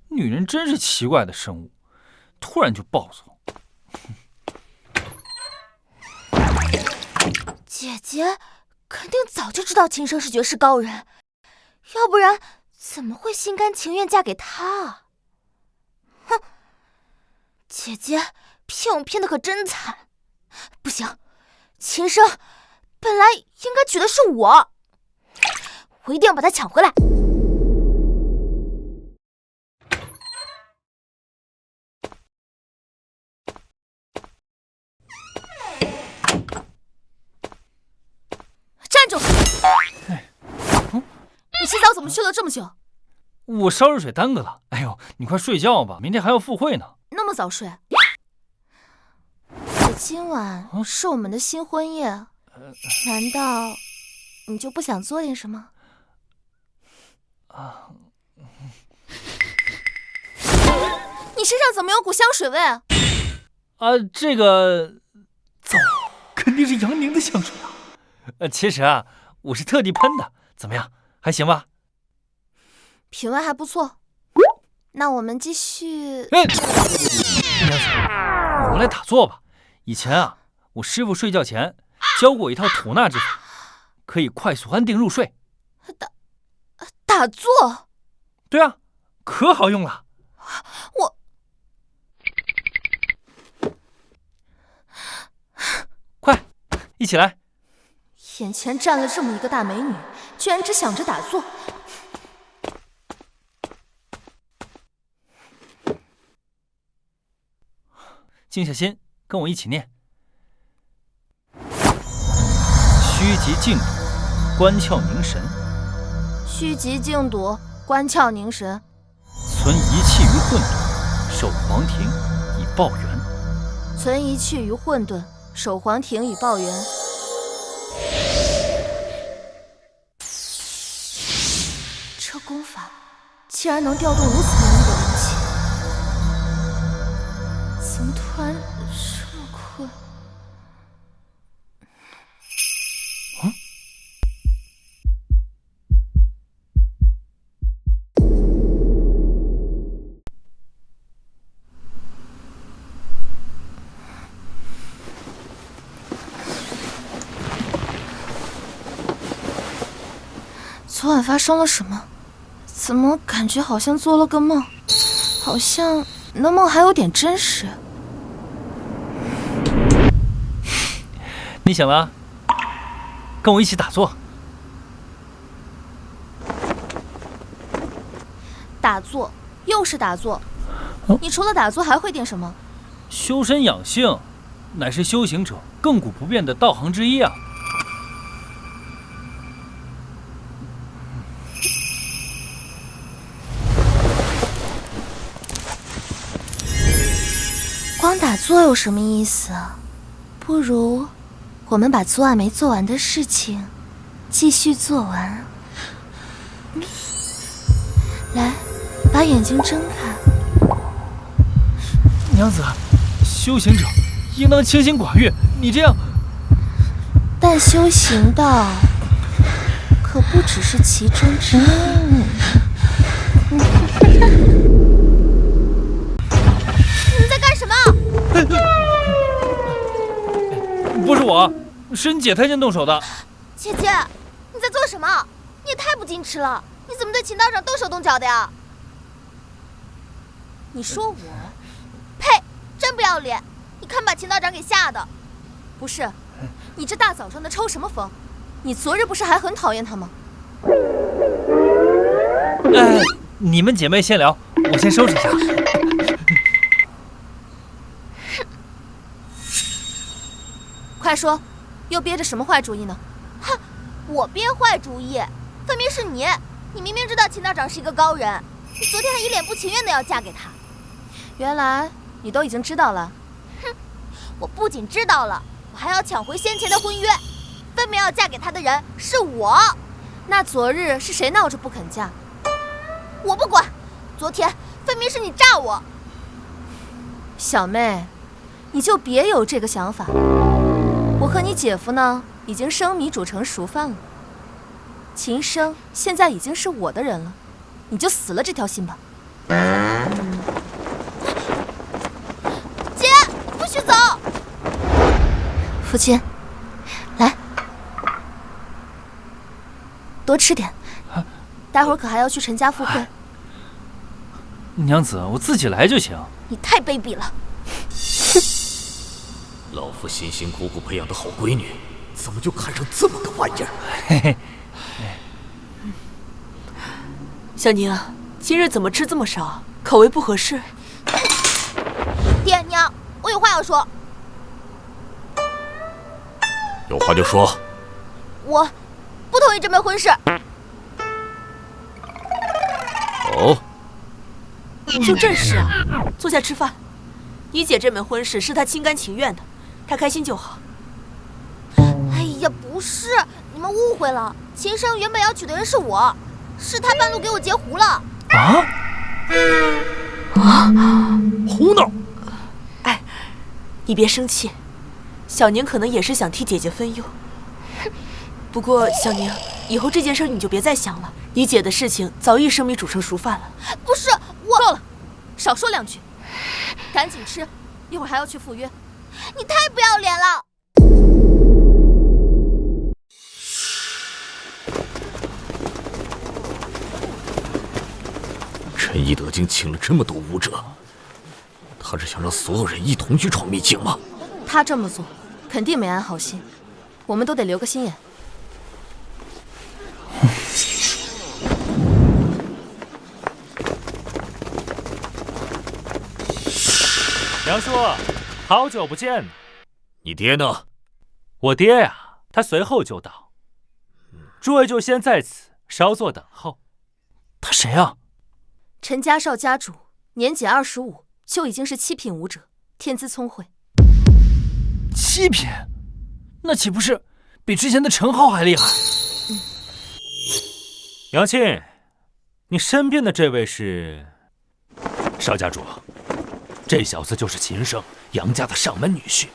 女人真是奇怪的生物，突然就暴走。姐姐肯定早就知道秦升是绝世高人，要不然怎么会心甘情愿嫁给他啊？哼，姐姐骗我骗得可真惨。不行，秦升本来应该娶的是我一定要把他抢回来。站住！票怎么去了这么久？我烧热水耽搁了。哎呦，你快睡觉吧，明天还要赴会呢。那么早睡？可今晚是我们的新婚夜，难道你就不想做点什么？你身上怎么有股香水味？这个走，肯定是杨宁的香水啊。其实啊，我是特地喷的，怎么样？还行吧？品味还不错。那我们继续。娘子，我们来打坐吧。以前啊，我师傅睡觉前教过我一套吐纳之法，可以快速安定入睡。打坐？对啊，可好用了。快，一起来！眼前站了这么一个大美女，居然只想着打坐。静下心，跟我一起念：虚极静笃，观窍凝神。虚极静笃，观窍凝神。存一气于混沌，守黄庭以报元。存一气于混沌，守黄庭以报元。这功法竟然能调动如此浓郁的灵气，怎么突然这么困？昨晚发生了什么？怎么感觉好像做了个梦？好像那梦还有点真实。你醒了？跟我一起打坐。打坐，又是打坐。你除了打坐还会点什么？修身养性，乃是修行者亘古不变的道行之一啊。光打坐有什么意思啊？不如我们把昨晚没做完的事情继续做完。来，把眼睛睁开。娘子，修行者应当清心寡欲，你这样……但修行道可不只是其中之一。你在干什么？不是我，是你姐太监动手的。姐姐，你在做什么？你也太不矜持了！你怎么对秦道长动手动脚的呀？你说我？呸！真不要脸！你看把秦道长给吓的。不是，你这大早上的抽什么风？你昨日不是还很讨厌他吗？你们姐妹先聊，我先收拾一下。快说，又憋着什么坏主意呢？哼，我憋坏主意，分明是你！你明明知道秦道长是一个高人，你昨天还一脸不情愿的要嫁给他。原来你都已经知道了。哼，我不仅知道了，我还要抢回先前的婚约。分明要嫁给他的人是我。那昨日是谁闹着不肯嫁？我不管，昨天分明是你诈我。小妹，你就别有这个想法。我和你姐夫呢，已经生米煮成熟饭了。秦升现在已经是我的人了，你就死了这条心吧。姐，不许走！父亲，来，多吃点，待会儿可还要去陈家赴会。娘子，我自己来就行。你太卑鄙了！老夫辛辛苦苦培养的好闺女，怎么就看上这么个玩意儿？嘿嘿。小宁，今日怎么吃这么少？口味不合适。爹娘，我有话要说。有话就说。我不同意这门婚事。就这事啊，坐下吃饭。你姐这门婚事是她心甘情愿的，她开心就好。哎呀，不是，你们误会了。秦生原本要娶的人是我，是他半路给我截胡了。胡闹！哎，你别生气，小宁可能也是想替姐姐分忧。不过小宁，以后这件事你就别再想了。你姐的事情早已生米煮成熟饭了。不是我。够了，少说两句，赶紧吃，一会儿还要去赴约。你太不要脸了！陈一德竟请了这么多武者，他是想让所有人一同去闯秘境吗？他这么做肯定没安好心，我们都得留个心眼。梁叔，好久不见。你爹呢？我爹呀，他随后就到。诸位就先在此稍作等候。他谁啊？陈家少家主，年仅25，就已经是7品武者，天资聪慧。7品？那岂不是比之前的陈浩还厉害？杨庆，你身边的这位是？少家主，这小子就是秦胜，杨家的上门女婿。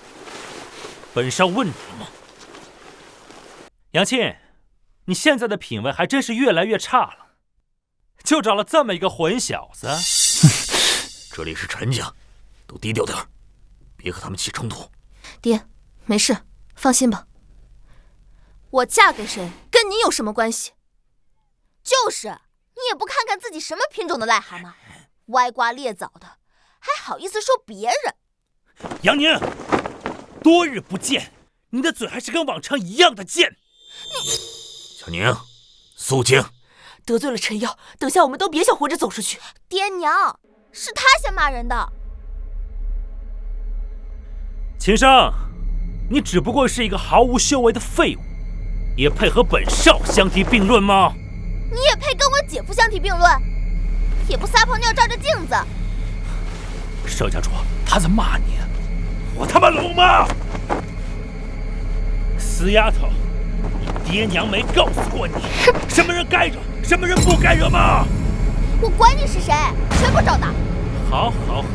本少问你吗？杨庆，你现在的品味还真是越来越差了，就找了这么一个混小子。这里是陈家，都低调点，别和他们起冲突。爹，没事，放心吧。我嫁给谁，跟你有什么关系？就是，你也不看看自己什么品种的癞蛤蟆，歪瓜裂枣的，还好意思说别人。杨宁，多日不见，你的嘴还是跟往常一样的贱。小宁，肃静。得罪了陈瑶，等下我们都别想活着走出去。爹娘，是他先骂人的。秦胜，你只不过是一个毫无修为的废物，也配和本少相提并论吗？你也配跟我姐夫相提并论？也不撒泡尿照着镜子。少家主，他在骂你，我他妈聋吗？死丫头，你爹娘没告诉过你，什么人该惹，什么人不该惹吗？我管你是谁，全部照打。好，好，好，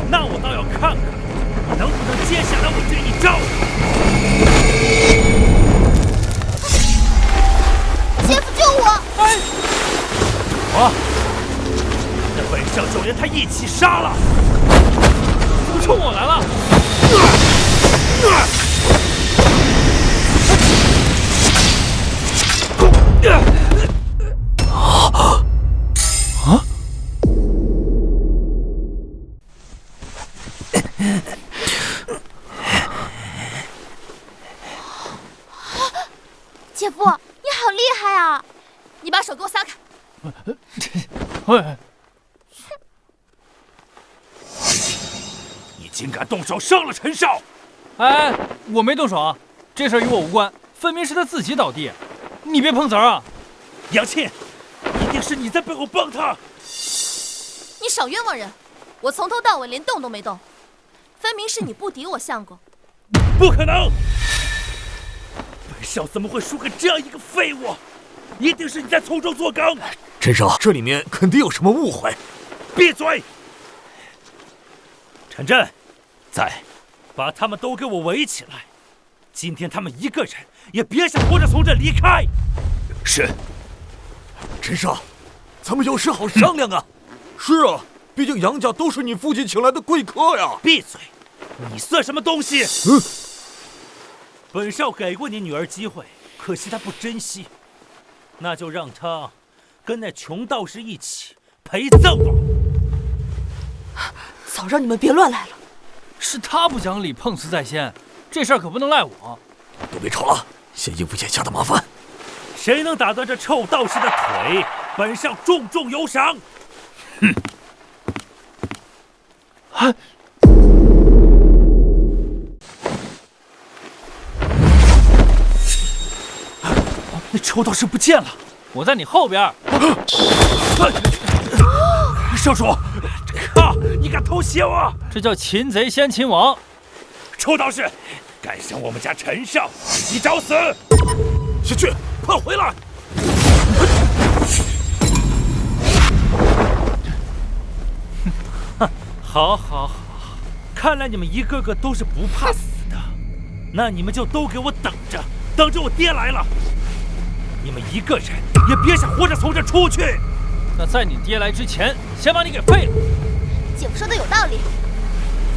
那我倒要看看你能不能接下来我这一招。姐夫救我！哎，我，那本少就连他一起杀了，怎么冲我来了？姐夫，你好厉害啊！你把手给我撒开！你竟敢动手伤了陈少！哎，我没动手啊，这事儿与我无关，分明是他自己倒地，你别碰瓷儿啊！杨庆，一定是你在背后帮他！你少冤枉人！我从头到尾连动都没动，分明是你不敌我相公。不可能！本少怎么会输给这样一个废物？一定是你在从中作梗！陈少，这里面肯定有什么误会。闭嘴！陈震，在，把他们都给我围起来！今天他们一个人也别想活着从这离开！是。陈少，咱们有事好商量啊！是啊，毕竟杨家都是你父亲请来的贵客呀！闭嘴！你算什么东西？本少给过你女儿机会，可惜她不珍惜，那就让她跟那穷道士一起陪葬吧。早让你们别乱来了。是他不讲理，碰瓷在先，这事儿可不能赖我。都别吵了，先应付眼下的麻烦。谁能打断这臭道士的腿，本少重重有赏。哼！啊！那臭道士不见了，我在你后边。少主，靠！你敢偷袭我？这叫擒贼先擒王。臭道士，敢伤我们家陈少，你找死！小去，快回来！好，好，好，看来你们一个个都是不怕死的，那你们就都给我等着，等着我爹来了。你们一个人也别想活着从这出去。那在你爹来之前，先把你给废了。姐夫说的有道理，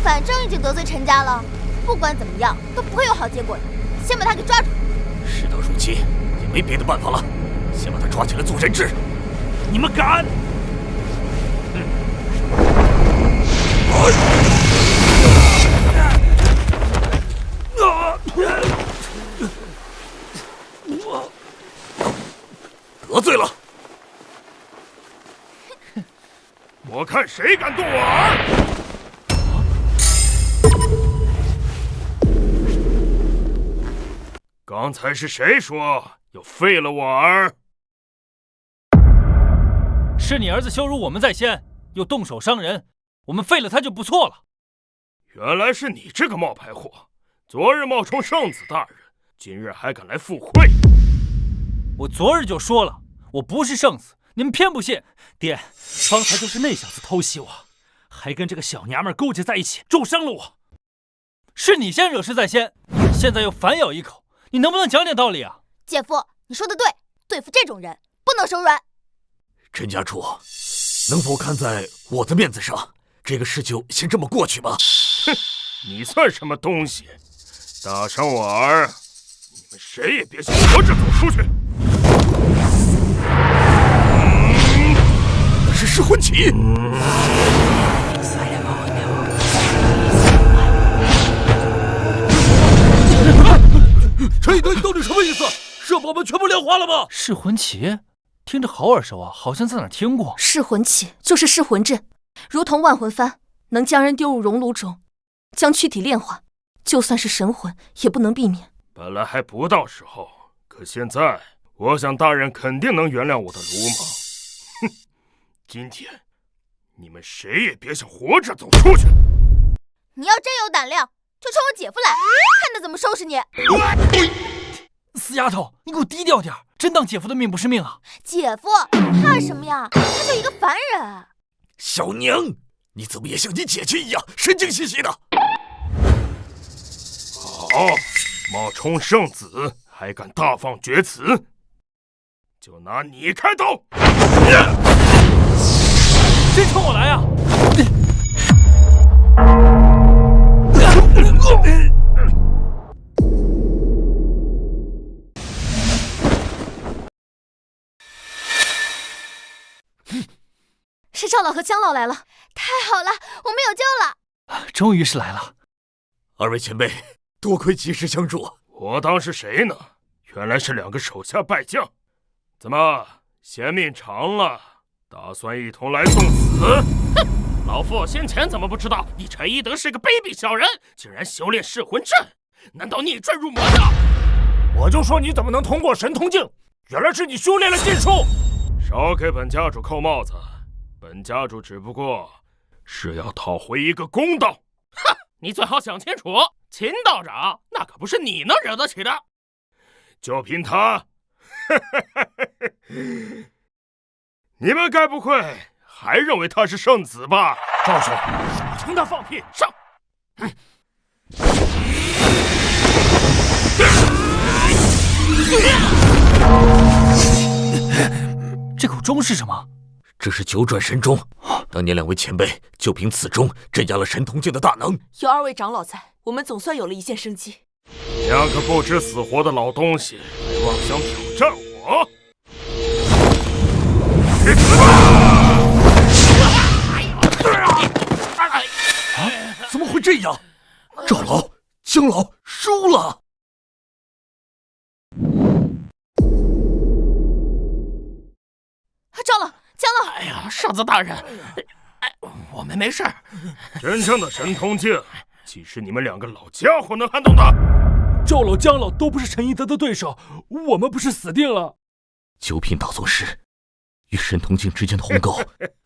反正已经得罪陈家了，不管怎么样都不会有好结果的。先把他给抓住。事到如今，也没别的办法了，先把他抓起来做人质。你们敢？得罪了！我看谁敢动我儿！刚才是谁说要废了我儿？是你儿子羞辱我们在先，又动手伤人，我们废了他就不错了。原来是你这个冒牌货！昨日冒充圣子大人，今日还敢来附会！我昨日就说了，我不是圣子，你们偏不信。爹，方才就是那小子偷袭我，还跟这个小娘们勾结在一起，重伤了我。是你先惹事在先，现在又反咬一口，你能不能讲点道理啊？姐夫，你说的对，对付这种人不能手软。陈家主，能否看在我的面子上，这个事就先这么过去吧？哼，你算什么东西？打伤我儿，你们谁也别想活着走出去！那是噬魂旗。这一段到底什么意思？是要把我们全部炼化了吗？噬魂旗，听着好耳熟啊，好像在哪儿听过。噬魂旗就是噬魂阵，如同万魂幡，能将人丢入熔炉中，将躯体炼化，就算是神魂也不能避免。本来还不到时候，可现在我想大人肯定能原谅我的鲁莽。哼，今天你们谁也别想活着走出去！你要真有胆量，就冲我姐夫来，看他怎么收拾你！死丫头，你给我低调点，真当姐夫的命不是命啊！姐夫怕什么呀？他就一个凡人。小娘，你怎么也像你姐姐一样神经兮兮的？好，冒充圣子还敢大放厥词，就拿你开刀！真冲我来啊！是赵老和姜老来了，太好了，我们有救了！终于是来了。二位前辈，多亏及时相助。我当是谁呢？原来是两个手下败将。怎么嫌命长了，打算一同来送死？哼，老夫先前怎么不知道你陈一德是个卑鄙小人，竟然修炼噬魂阵？难道逆转入魔的？我就说你怎么能通过神通镜？原来是你修炼了禁术！少给本家主扣帽子，本家主只不过是要讨回一个公道。哼，你最好想清楚，秦道长那可不是你能惹得起的。就凭他，你们该不会还认为他是圣子吧？赵兄，听他放屁！上！这口钟是什么？这是九转神钟。当年两位前辈就凭此钟镇压了神通镜的大能。有二位长老在，我们总算有了一线生机。两个不知死活的老东西，还妄想挑战我！去死吧！怎么会这样？赵老、姜老输了。赵老、姜老，哎呀，圣子大人，我们没事。真正的神通镜，岂是你们两个老家伙能撼动的？赵老、姜老都不是陈一德的对手，我们不是死定了？九品道宗师，与神通境之间的鸿沟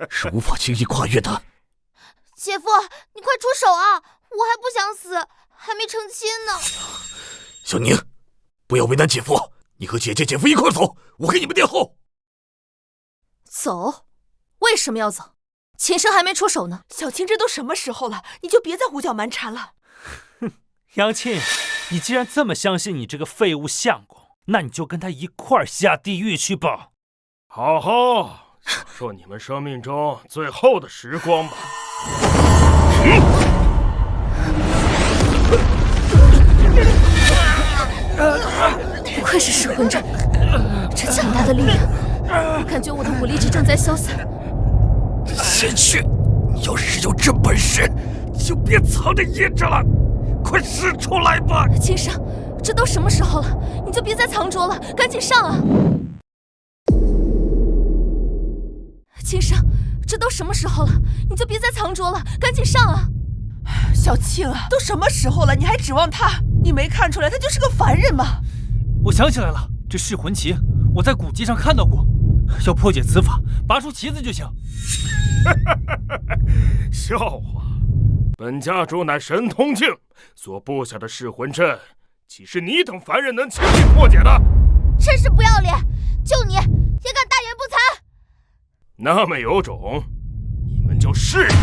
是无法轻易跨越的。姐夫，你快出手啊！我还不想死，还没成亲呢。小宁，不要为难姐夫，你和姐姐、姐夫一块走，我给你们垫后。走？为什么要走？秦升还没出手呢。小青，这都什么时候了，你就别再胡搅蛮缠了。哼，杨庆，你既然这么相信你这个废物相公，那你就跟他一块儿下地狱去吧。好好享受你们生命中最后的时光吧。不愧是噬魂阵，这强大的力量，感觉我的武力值正在消散。贤婿，你要是有这本事，就别藏着掖着了，快使出来吧！秦升，这都什么时候了，你就别再藏拙了，赶紧上啊！秦升，这都什么时候了，你就别再藏拙了，赶紧上啊！小庆啊，都什么时候了，你还指望他？你没看出来他就是个凡人吗？我想起来了，这噬魂旗我在古籍上看到过，要破解此法，拔出旗子就行。笑话！本家主乃神通境所布下的噬魂阵，岂是你等凡人能轻易破解的？真是不要脸！就你也敢大言不惭！那么有种，你们就试！金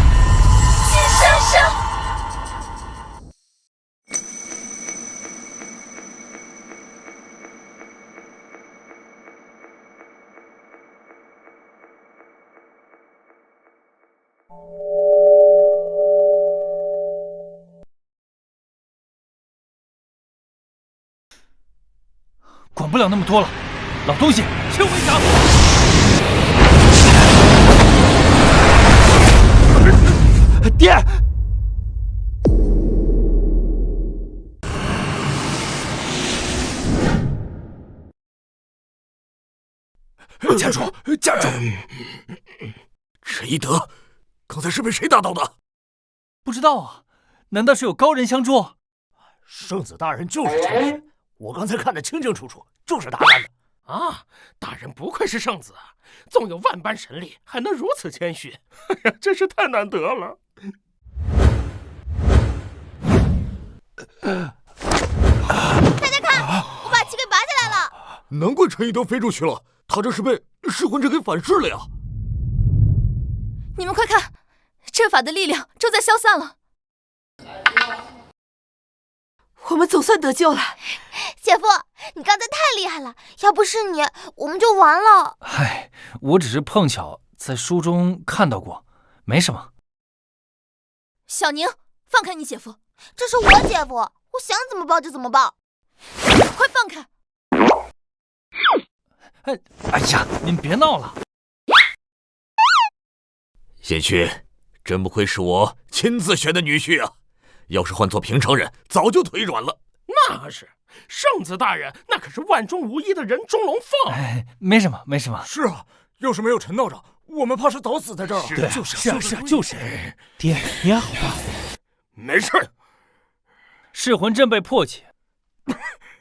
生生。管不了那么多了，老东西，清围墙！爹！家主，家主，陈一德，刚才是被谁打倒的？不知道啊，难道是有高人相助？圣子大人就是陈玄，我刚才看得清清楚楚，就是他干的。啊，大人不愧是圣子，纵有万般神力，还能如此谦虚，哎呀，真是太难得了。大家看，我把旗给拔下来了。难怪陈一德飞出去了，他这是被噬魂阵给反噬了呀！你们快看，阵法的力量正在消散了。我们总算得救了。姐夫，你刚才太厉害了，要不是你，我们就完了。嗨，我只是碰巧在书中看到过，没什么。小宁，放开你姐夫！这是我姐夫，我想怎么抱就怎么抱。快放开！哎呀，您别闹了。贤婿，真不愧是我亲自选的女婿啊！要是换做平常人，早就腿软了。那是，圣子大人那可是万中无一的人中龙凤。哎，没什么，没什么。是啊，要是没有陈道长，我们怕是早死在这儿了。对，就是。爹，你还好吧？没事。噬魂阵被破解，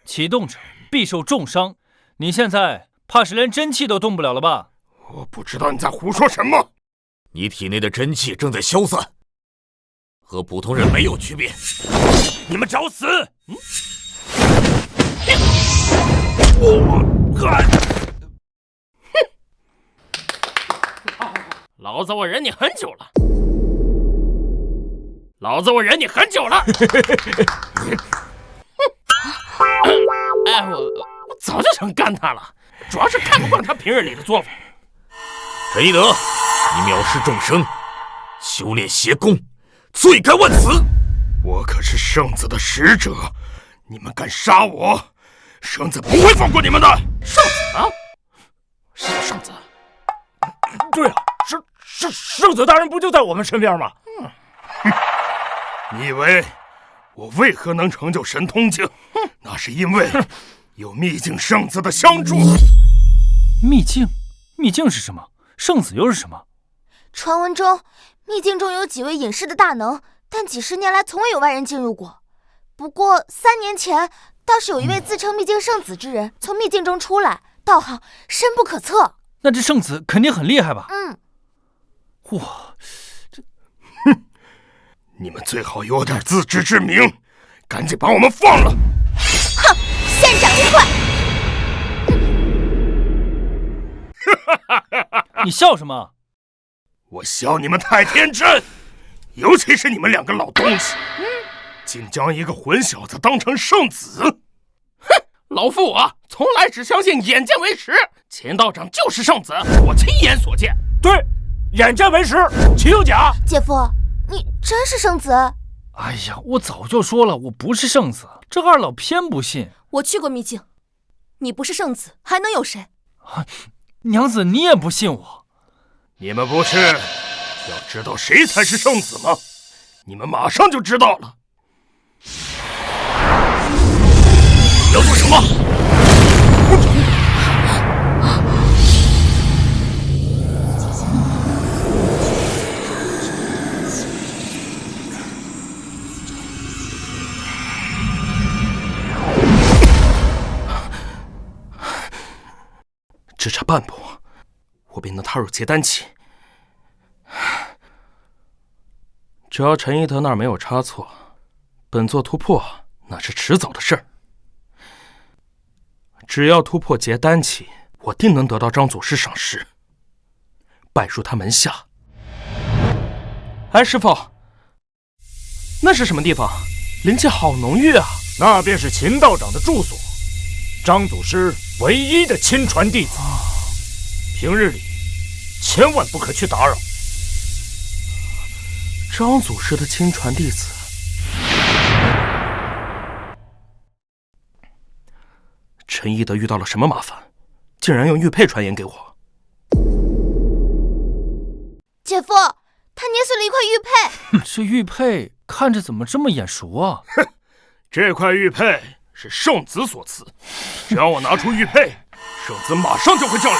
启动者必受重伤。你现在怕是连真气都动不了了吧？我不知道你在胡说什么。你体内的真气正在消散，和普通人没有区别。你们找死！老子我忍你很久了，老子我忍你很久了。哎，我早就想干他了，主要是看不惯他平日里的做法。陈一德，你藐视众生，修炼邪功，罪该万死。我可是圣子的使者，你们敢杀我，圣子不会放过你们的。圣子啊？什么圣子？对啊，圣子大人不就在我们身边吗？你以为我为何能成就神通境？那是因为有秘境圣子的相助。秘境？秘境是什么？圣子又是什么？传闻中，秘境中有几位隐世的大能，但几十年来从未有外人进入过。不过3年前，倒是有一位自称秘境圣子之人从秘境中出来，道行深不可测。那这圣子肯定很厉害吧？哇，你们最好有点自知之明，赶紧把我们放了！哼，先斩为快！你笑什么？我笑你们太天真，尤其是你们两个老东西，竟将一个混小子当成圣子。哼，老夫我从来只相信眼见为实，钱道长就是圣子，我亲眼所见。对，眼见为实，岂有假？姐夫，你真是圣子？哎呀，我早就说了，我不是圣子，这二老偏不信。我去过秘境，你不是圣子，还能有谁？娘子，你也不信我？你们不是要知道谁才是圣子吗？你们马上就知道了。要做什么？只差半步，我便能踏入结丹期。只要陈一德那儿没有差错，本座突破那是迟早的事儿。只要突破结丹期，我定能得到张祖师赏识，拜入他门下。哎，师傅，那是什么地方？灵气好浓郁啊！那便是秦道长的住所，张祖师唯一的亲传弟子。平日里千万不可去打扰。张祖师的亲传弟子，陈一德遇到了什么麻烦，竟然用玉佩传言给我？姐夫，他捏碎了一块玉佩。这玉佩看着怎么这么眼熟啊？哼，这块玉佩是圣子所赐，只要我拿出玉佩，圣子马上就会降临。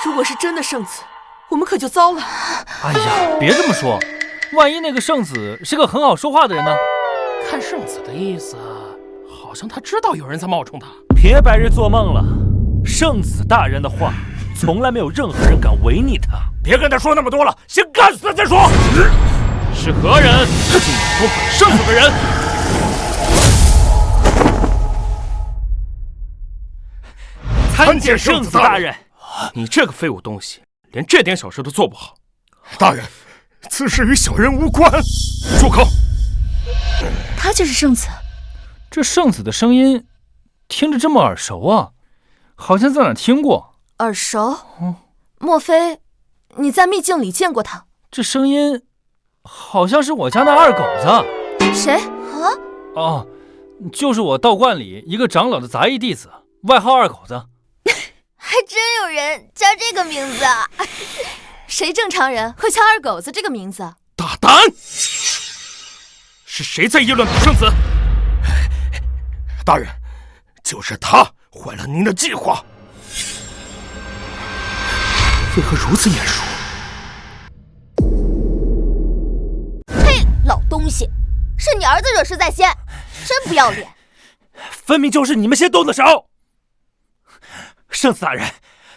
如果是真的圣子，我们可就糟了。哎呀，别这么说，万一那个圣子是个很好说话的人呢？看圣子的意思，好像他知道有人在冒充他。别白日做梦了，圣子大人的话，从来没有任何人敢违逆他。别跟他说那么多了，先干死他再说。是何人竟敢攻本圣子的人？参见圣子大人。你这个废物东西，连这点小事都做不好。大人，此事与小人无关。住口！他就是圣子。这圣子的声音听着这么耳熟啊，好像在哪儿听过。耳熟？莫非你在秘境里见过他？这声音好像是我家那二狗子。谁？哦，就是我道观里一个长老的杂役弟子，外号二狗子。还真有人叫这个名字啊！谁正常人会叫二狗子这个名字？大胆！是谁在议论本圣子？大人，就是他坏了您的计划。为何如此眼熟？嘿，老东西，是你儿子惹事在先，真不要脸！分明就是你们先动的手。圣子大人，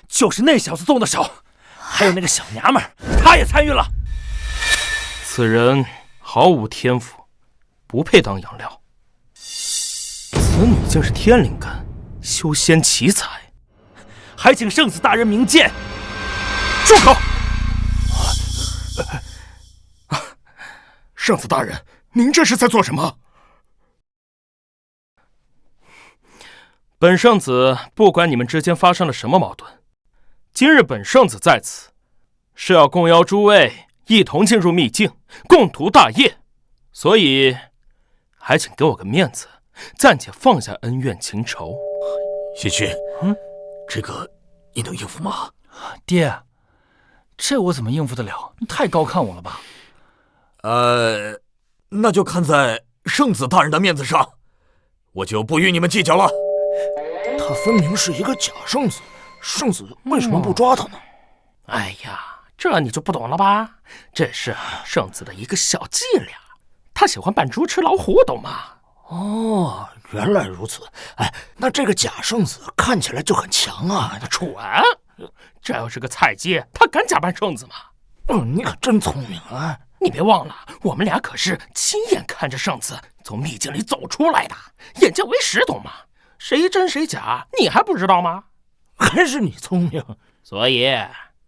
就是那小子动的手，还有那个小娘们，他也参与了。此人毫无天赋，不配当养料。此女竟是天灵根，修仙奇才，还请圣子大人明鉴。住口！圣子大人，您这是在做什么？本圣子不管你们之间发生了什么矛盾，今日本圣子在此，是要共邀诸位一同进入秘境，共图大业，所以还请给我个面子，暂且放下恩怨情仇。西区，这个你能应付吗？爹，这我怎么应付得了？你太高看我了吧？那就看在圣子大人的面子上，我就不与你们计较了。他分明是一个假圣子，圣子为什么不抓他呢？哎呀，这你就不懂了吧？这是圣子的一个小伎俩，他喜欢扮猪吃老虎，懂吗？哦，原来如此。哎，那这个假圣子看起来就很强啊！蠢，这要是个菜鸡，他敢假扮圣子吗？你可真聪明啊！你别忘了，我们俩可是亲眼看着圣子从秘境里走出来的，眼见为实，懂吗？谁真谁假，你还不知道吗？还是你聪明。所以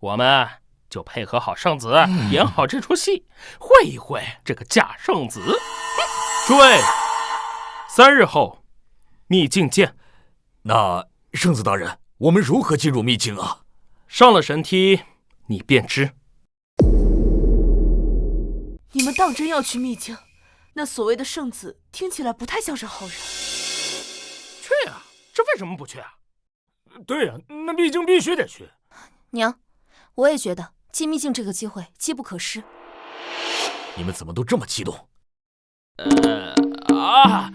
我们就配合好圣子，演好这出戏，会一会这个假圣子。诸位，3日后秘境见。那圣子大人，我们如何进入秘境啊？上了神梯，你便知。你们当真要去秘境？那所谓的圣子听起来不太像是好人。去啊！这为什么不去啊？对呀，那秘境必须得去。娘，我也觉得进秘境这个机会机不可失。你们怎么都这么激动？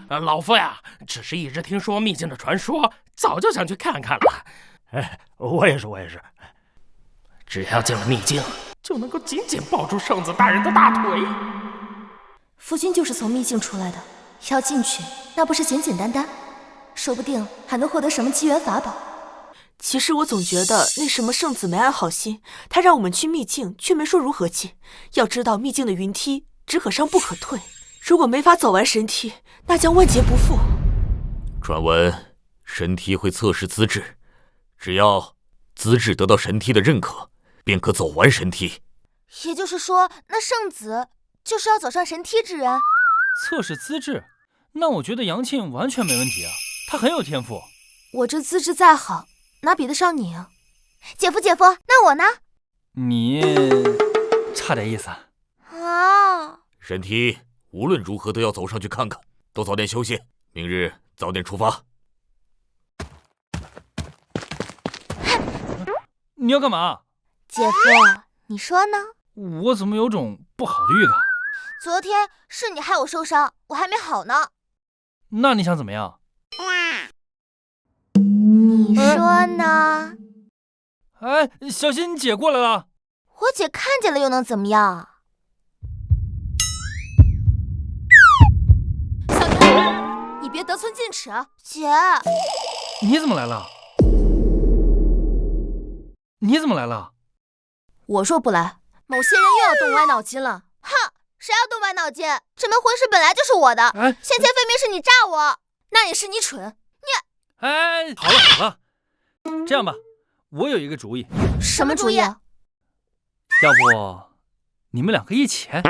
老夫呀，只是一直听说秘境的传说，早就想去看看了。哎，我也是。只要进了秘境，就能够紧紧抱住圣子大人的大腿。夫君就是从秘境出来的，要进去那不是简简单单，说不定还能获得什么机缘法宝。其实我总觉得那什么圣子没安好心，他让我们去秘境，却没说如何进。要知道秘境的云梯只可上不可退，如果没法走完神梯，那将万劫不复。传闻神梯会测试资质，只要资质得到神梯的认可，便可走完神梯。也就是说，那圣子就是要走上神梯之人。测试资质，那我觉得杨庆完全没问题啊，他很有天赋。我这资质再好，哪比得上你啊？姐夫，那我呢？你差点意思啊！神梯无论如何都要走上去看看，都早点休息，明日早点出发。你要干嘛？姐夫，你说呢？我怎么有种不好的预感？昨天是你害我受伤，我还没好呢。那你想怎么样？你说呢？哎，小心你姐过来了。我姐看见了又能怎么样？小牛，你别得寸进尺啊！姐，你怎么来了？你怎么来了？我若不来，某些人又要动歪脑筋了。哼，谁要动歪脑筋？这门婚事本来就是我的，先前分明是你诈我，那也是你蠢。哎，好了，这样吧，我有一个主意。什么主意？要不你们两个一起？庆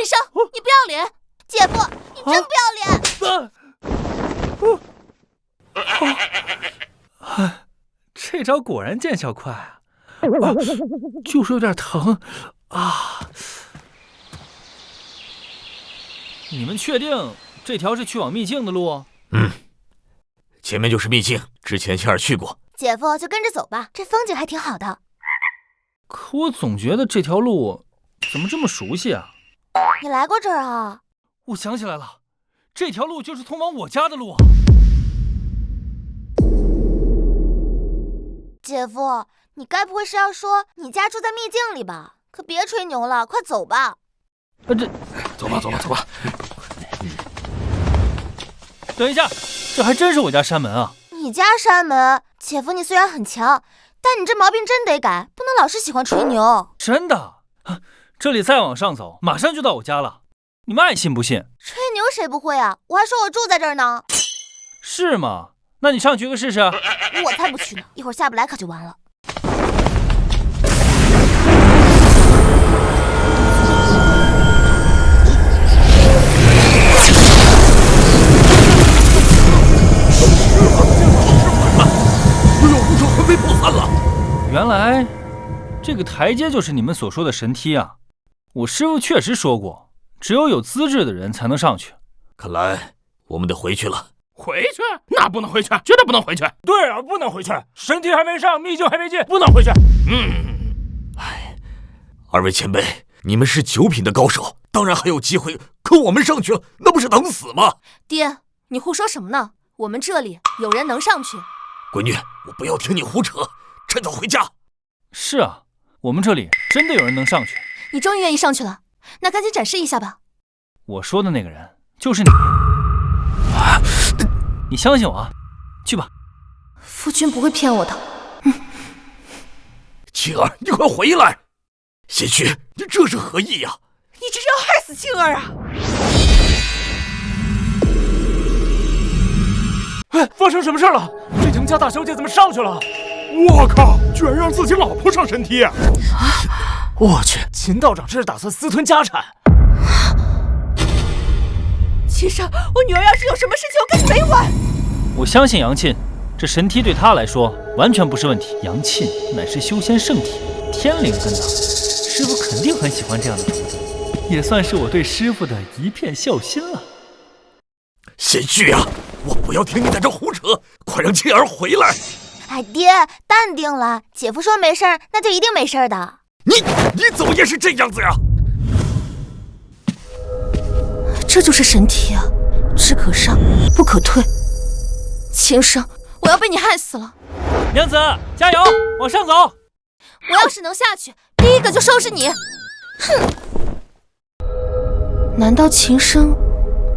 生，你不要脸！姐夫，你真不要脸！这招果然见效快啊！就是有点疼啊。你们确定这条是去往秘境的路？前面就是秘境，之前倩儿去过。姐夫就跟着走吧，这风景还挺好的。可我总觉得这条路怎么这么熟悉啊？你来过这儿啊？我想起来了，这条路就是通往我家的路。姐夫，你该不会是要说你家住在秘境里吧？可别吹牛了，快走吧。走吧。等一下，这还真是我家山门啊！你家山门，姐夫你虽然很强，但你这毛病真得改，不能老是喜欢吹牛。真的，这里再往上走，马上就到我家了。你们爱信不信？吹牛谁不会啊？我还说我住在这儿呢。是吗？那你上去个试试。我才不去呢，一会儿下不来可就完了。魂飞魄散了。原来这个台阶就是你们所说的神梯啊！我师父确实说过，只有资质的人才能上去。看来我们得回去了。回去？那不能回去，绝对不能回去。对啊，不能回去，神梯还没上，秘境还没进，不能回去。二位前辈，你们是9品的高手，当然还有机会。可我们上去了，那不是等死吗？爹，你胡说什么呢？我们这里有人能上去。闺女，我不要听你胡扯，趁早回家。是啊，我们这里真的有人能上去。你终于愿意上去了，那赶紧展示一下吧。我说的那个人就是你。你相信我啊，去吧。夫君不会骗我的。青儿，你快回来！贤婿，你这是何意呀？你这是要害死青儿啊！哎，发生什么事了？这杨家大小姐怎么上去了？我靠！居然让自己老婆上神梯！我去，秦道长这是打算私吞家产？秦少，我女儿要是有什么事情，我跟你没完！我相信杨沁，这神梯对她来说完全不是问题。杨沁乃是修仙圣体，天灵根呐，师傅肯定很喜欢这样的徒弟，也算是我对师傅的一片孝心了。贤婿啊，我不要听你在这胡扯，快让青儿回来！哎，爹，淡定了。姐夫说没事儿，那就一定没事儿的。你怎么也是这样子呀？这就是神体啊，只可上不可退。秦生，我要被你害死了！娘子，加油，往上走！我要是能下去，第一个就收拾你！哼！难道秦生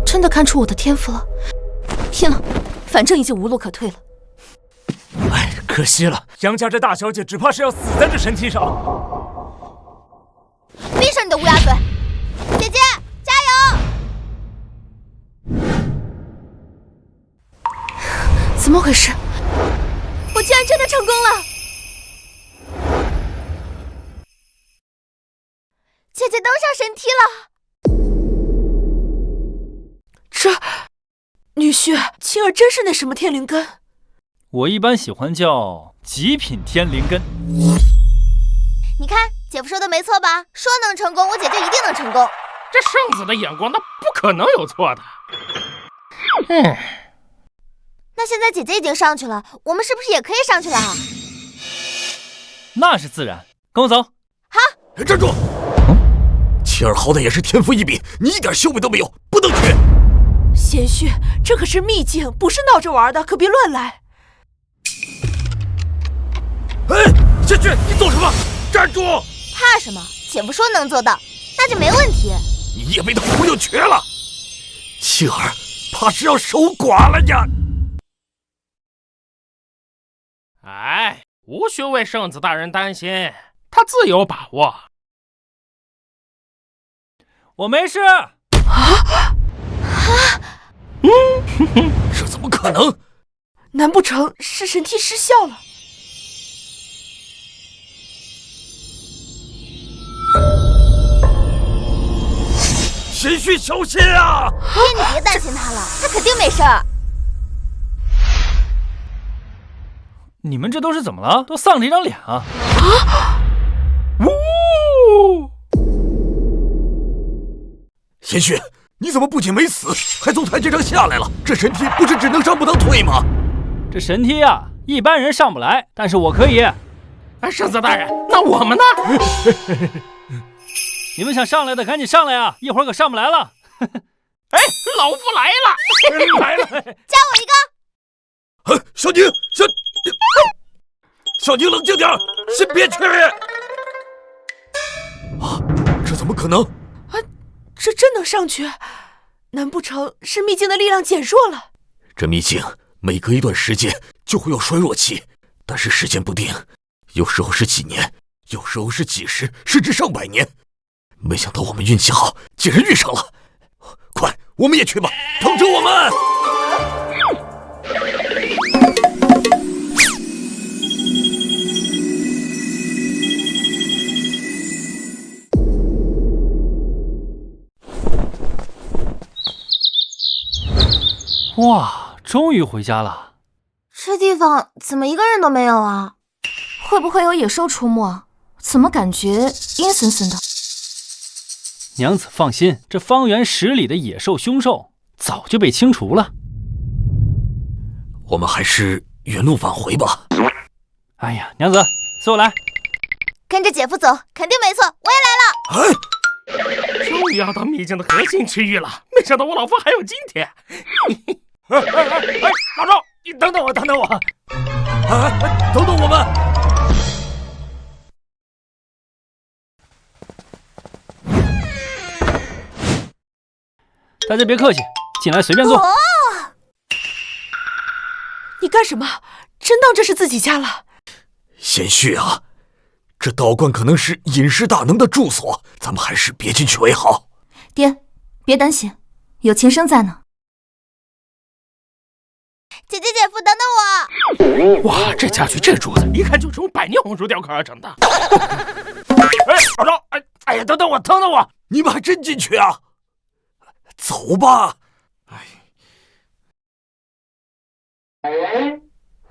真的看出我的天赋了？拼了，反正已经无路可退了。哎，可惜了，杨家这大小姐只怕是要死在这神梯上。闭上你的乌鸦嘴！姐姐，加油！怎么回事？我竟然真的成功了！姐姐登上神梯了！这女婿青儿真是那什么天灵根？我一般喜欢叫极品天灵根。你看，姐夫说的没错吧？说能成功，我姐就一定能成功。这圣子的眼光，那不可能有错的。那现在姐姐已经上去了，我们是不是也可以上去了？那是自然，跟我走。好，站住！青儿好歹也是天赋异禀，你一点修为都没有，不能去。贤婿，这可是秘境，不是闹着玩的，可别乱来。哎，贤婿，你走什么？站住！怕什么？姐夫说能做到，那就没问题。你叶眉的狐又瘸了，青儿怕是要守寡了呀！哎，无需为圣子大人担心，他自有把握。我没事。这怎么可能？难不成是神梯失效了？贤婿小心啊！爹，你别担心他了，他肯定没事儿。你们这都是怎么了？都丧着一张脸啊！呜！贤婿，你怎么不仅没死，还从台阶上下来了？这神梯不是只能上不能退吗？这神梯啊，一般人上不来，但是我可以。哎，圣子大人，那我们呢？你们想上来的赶紧上来啊，一会儿可上不来了。哎，老夫来了，来了！加我一个。小宁，小宁冷静点，先别去。啊，这怎么可能？这真能上去？难不成是秘境的力量减弱了？这秘境每隔一段时间就会有衰弱期，但是时间不定，有时候是几年，有时候是几十，甚至上百年。没想到我们运气好，竟然遇上了。快，我们也去吧，等着我们。哇，终于回家了。这地方怎么一个人都没有啊？会不会有野兽出没？怎么感觉阴森森的？娘子放心，这方圆10里的野兽凶兽早就被清除了。我们还是原路返回吧。哎呀，娘子，随我来。跟着姐夫走，肯定没错，我也来了。终于要到秘境的核心区域了，没想到我老夫还有今天。哎，老赵，你等等我，等等我。等等我们。大家别客气，进来随便坐。你干什么？真当这是自己家了？贤婿啊，这道观可能是隐世大能的住所，咱们还是别进去为好。爹，别担心，有秦升在呢。姐姐姐夫，等等我！哇，这家具这柱子，一看就是用百年红树雕刻而成的。哎，老赵，哎呀，等等我！你们还真进去啊？走吧。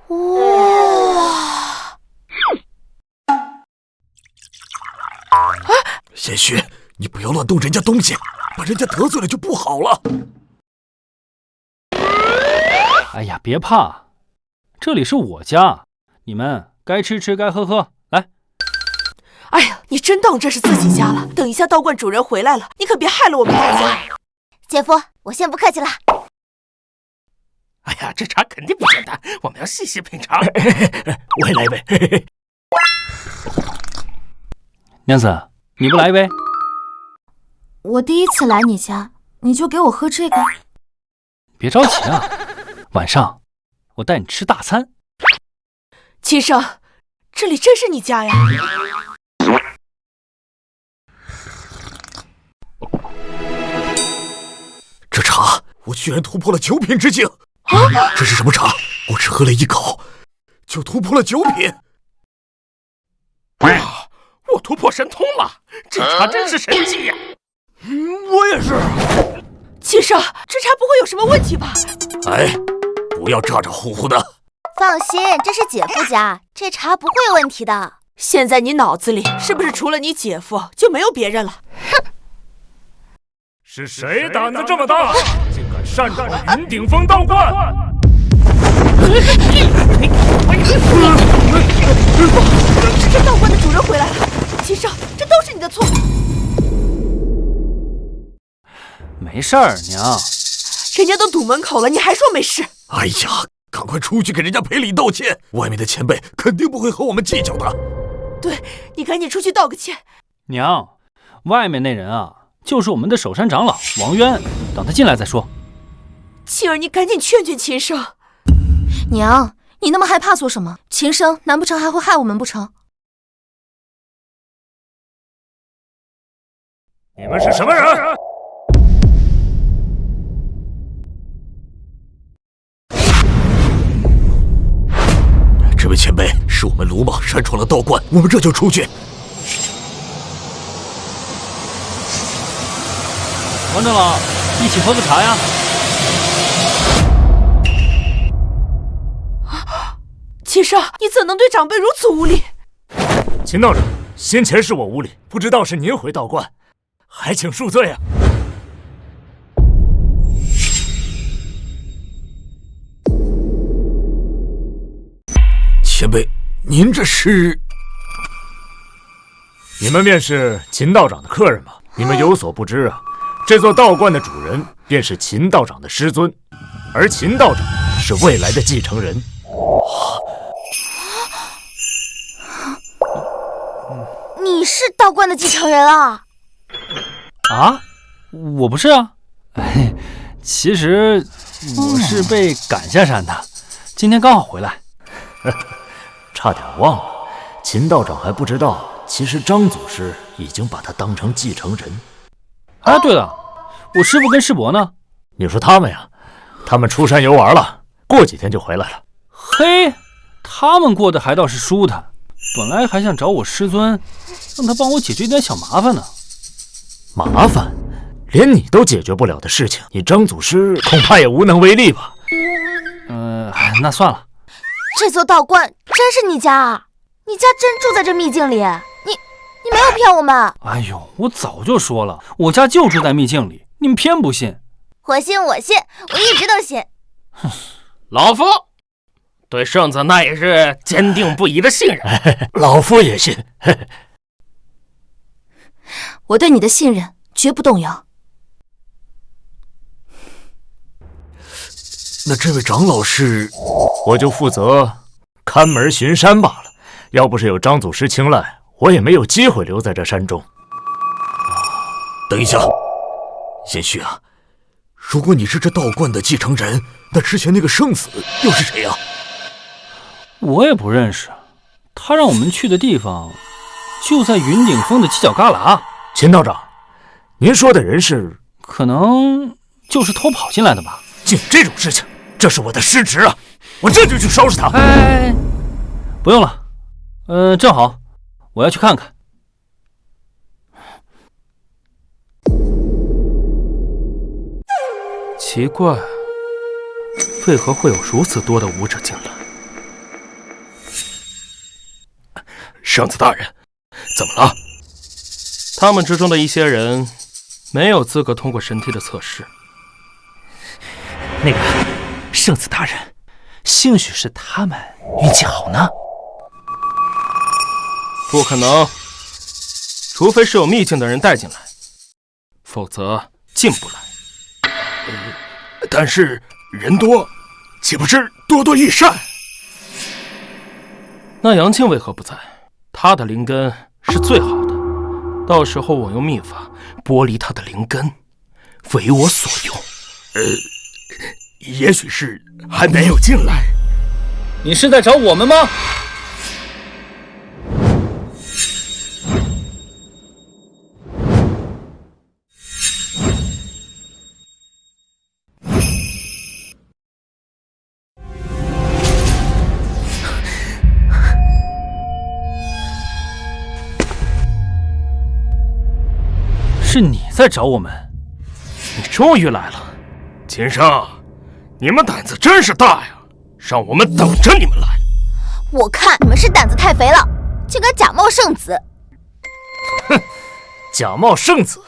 哇！贤婿，你不要乱动人家东西，把人家得罪了就不好了。哎呀，别怕，这里是我家，你们该吃吃，该喝喝，来。哎呀，你真当这是自己家了？等一下道观主人回来了，你可别害了我们大家。姐夫，我先不客气了。哎呀，这茶肯定不简单，我们要细细品尝。我也来一杯。娘子，你不来一杯？我第一次来你家，你就给我喝这个？别着急啊，晚上我带你吃大餐。秦升，这里真是你家呀？这茶我居然突破了9品之境！这是什么茶？我只喝了1口，就突破了9品。哇，我突破神通了！这茶真是神奇呀！我也是。秦升，这茶不会有什么问题吧？哎，不要咋咋呼呼的。放心，这是姐夫家，这茶不会有问题的。现在你脑子里是不是除了你姐夫就没有别人了？哼！是谁胆子这么大，竟敢擅闯云顶峰道观？这道观的主人回来了，秦升，这都是你的错。没事儿，娘。人家都堵门口了，你还说没事？哎呀，赶快出去给人家赔礼道歉，外面的前辈肯定不会和我们计较的。对，你赶紧出去道个歉。娘，外面那人啊，就是我们的守山长老王渊，等他进来再说。庆儿，你赶紧劝劝秦升。娘，你那么害怕做什么？秦升难不成还会害我们不成？你们是什么人？这位前辈，是我们鲁莽擅闯了道观，我们这就出去。王长老，一起喝个茶呀。秦升，你怎能对长辈如此无礼？秦道长，先前是我无礼，不知道是您回道观，还请恕罪啊。前辈，您这是？你们便是秦道长的客人吗？你们有所不知啊，这座道观的主人便是秦道长的师尊，而秦道长是未来的继承人。你是道观的继承人啊？啊，我不是啊。其实我是被赶下山的，今天刚好回来。差点忘了，秦道长还不知道，其实张祖师已经把他当成继承人。啊，对了，我师父跟师伯呢？你说他们呀，他们出山游玩了，过几天就回来了。嘿，他们过得还倒是舒坦，本来还想找我师尊，让他帮我解决点小麻烦呢。麻烦？连你都解决不了的事情，你张祖师恐怕也无能为力吧？那算了。这座道观真是你家啊？你家真住在这秘境里？你没有骗我们？哎呦，我早就说了，我家就住在秘境里，你们偏不信。我信，我信，我一直都信。哼，老夫对圣子那也是坚定不移的信任。老夫也信。我对你的信任绝不动摇。那这位长老是？我就负责看门巡山罢了。要不是有张祖师青睐，我也没有机会留在这山中。等一下，贤婿啊，如果你是这道观的继承人，那之前那个圣子又是谁啊？我也不认识，他让我们去的地方就在云顶峰的犄角旮旯。秦道长，您说的人是？可能就是偷跑进来的吧。竟有这种事情，这是我的失职啊！我这就去收拾他。哎，不用了，正好我要去看看。奇怪，为何会有如此多的武者进来？圣子大人，怎么了？他们之中的一些人没有资格通过神梯的测试。那个圣子大人，兴许是他们运气好呢。不可能，除非是有秘境的人带进来，否则进不来。但是人多，岂不是多多益善？那杨庆为何不在？他的灵根是最好的，到时候我用秘法剥离他的灵根，为我所用。也许是还没有进来。你是在找我们吗？是你在找我们？你终于来了，秦生，你们胆子真是大呀！让我们等着你们来。我看你们是胆子太肥了，竟敢假冒圣子。哼，假冒圣子，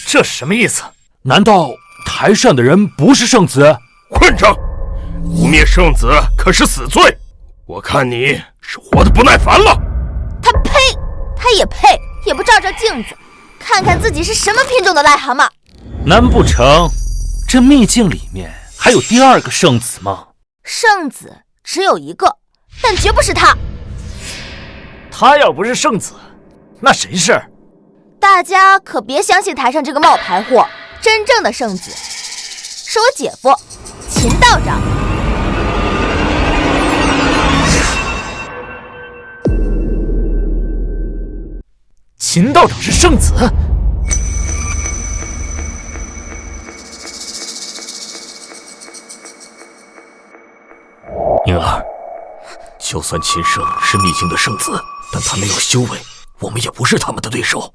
这是什么意思？难道台上的人不是圣子？混账！污蔑圣子可是死罪。我看你是活得不耐烦了。他呸！他也配？也不照照镜子，看看自己是什么品种的癞蛤蟆。难不成这秘境里面还有第二个圣子吗？圣子只有一个，但绝不是他。他要不是圣子，那谁是？大家可别相信台上这个冒牌货，真正的圣子是我姐夫秦道长。秦道长是圣子？宁儿，就算秦生是秘境的圣子，但他没有修为，我们也不是他们的对手。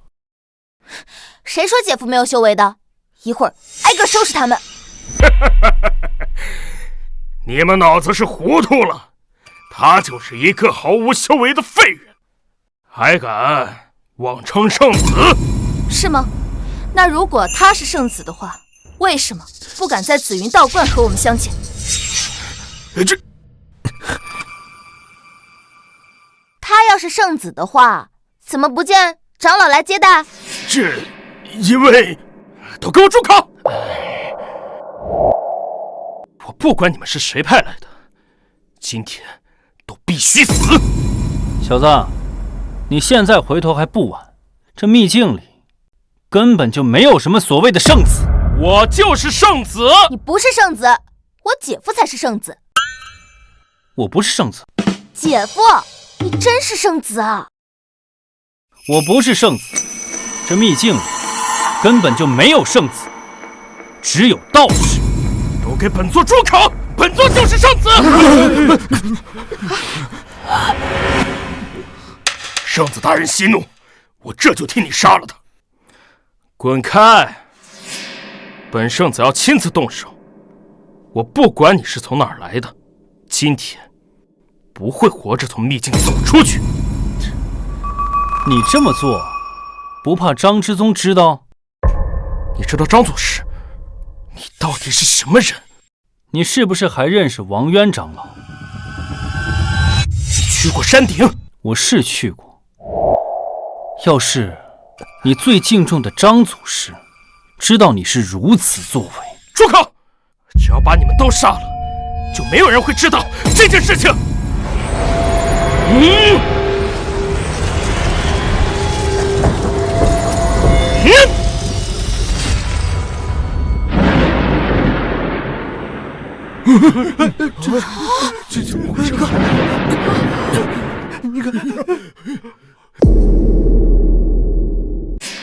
谁说姐夫没有修为的？一会儿挨个收拾他们。你们脑子是糊涂了，他就是一个毫无修为的废人，还敢妄称圣子？是吗？那如果他是圣子的话，为什么不敢在紫云道观和我们相见？这……他要是圣子的话，怎么不见长老来接待？这……因为……都给我住口！我不管你们是谁派来的，今天都必须死！小子，你现在回头还不晚。这秘境里根本就没有什么所谓的圣子。我就是圣子！你不是圣子，我姐夫才是圣子。我不是圣子。姐夫，你真是圣子啊！我不是圣子。这秘境里根本就没有圣子，只有道士。都给本座住口！本座就是圣子！圣子大人息怒，我这就替你杀了他。滚开！本圣子要亲自动手。我不管你是从哪儿来的，今天不会活着从秘境走出去。你这么做，不怕张之宗知道？你知道张祖师？你到底是什么人？你是不是还认识王渊长老？你去过山顶？我是去过。要是你最敬重的张祖师知道你是如此作为，住口！只要把你们都杀了，就没有人会知道这件事情。这怎么回事？你看。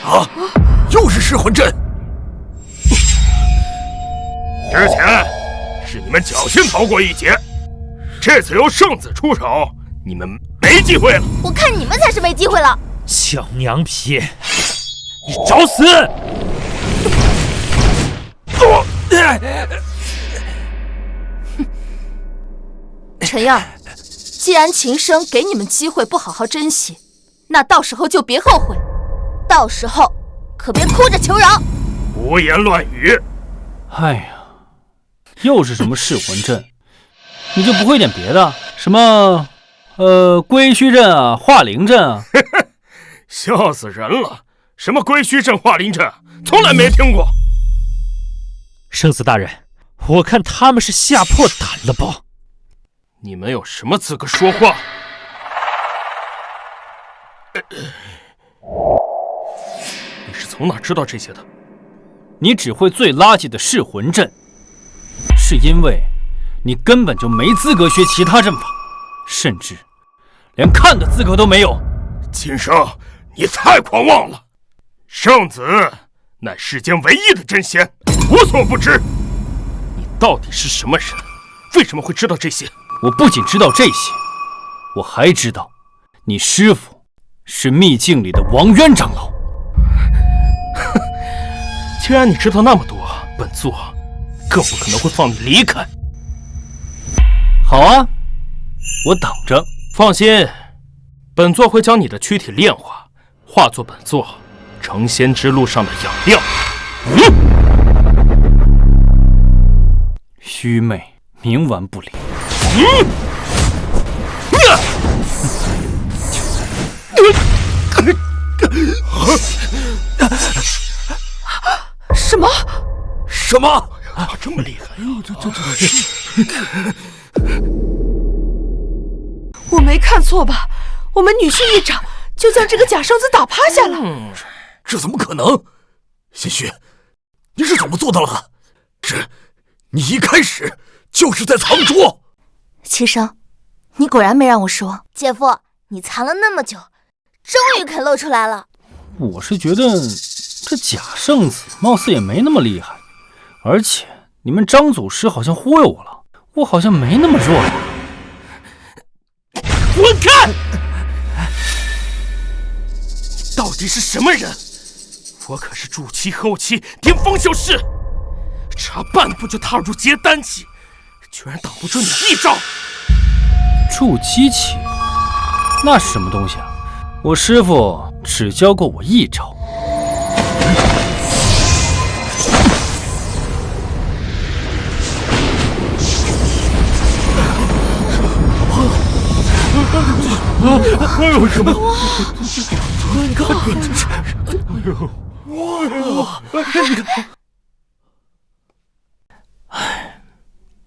啊！又是噬魂阵！之前是你们侥幸逃过一劫，这次由圣子出手，你们没机会了。我看你们才是没机会了。小娘皮，你找死！陈燕儿，既然秦升给你们机会不好好珍惜，那到时候就别后悔。到时候可别哭着求饶。胡言乱语！哎呀，又是什么噬魂阵？你就不会点别的？什么归墟阵啊，化灵阵啊？笑死人了！什么归墟阵、化灵阵，从来没听过。圣子大人，我看他们是吓破胆了吧？你们有什么资格说话？你是从哪知道这些的？你只会最垃圾的噬魂阵，是因为你根本就没资格学其他阵法，甚至连看的资格都没有。秦升，你太狂妄了！圣子乃世间唯一的真仙，无所不知。你到底是什么人？为什么会知道这些？我不仅知道这些，我还知道你师父是秘境里的王渊长老。既然你知道那么多，本座更不可能会放你离开。好啊，我等着。放心，本座会将你的躯体炼化，化作本座成仙之路上的养料。虚媚，冥顽不灵。什么？什么？这么厉害！我没看错吧？我们女婿一掌就将这个假圣子打趴下了。这怎么可能？心虚，你是怎么做到了的？你一开始就是在藏拙。齐生，你果然没让我失望。姐夫，你藏了那么久，终于肯露出来了。我是觉得这假圣子貌似也没那么厉害，而且你们张祖师好像忽悠我了，我好像没那么弱呀。滚开！你到底是什么人？我可是筑期后期巅峰修士，差半步就踏入结丹期，居然挡不住你一招。筑基期？那是什么东西啊？我师父只教过我一招。哎呦，什么？你看，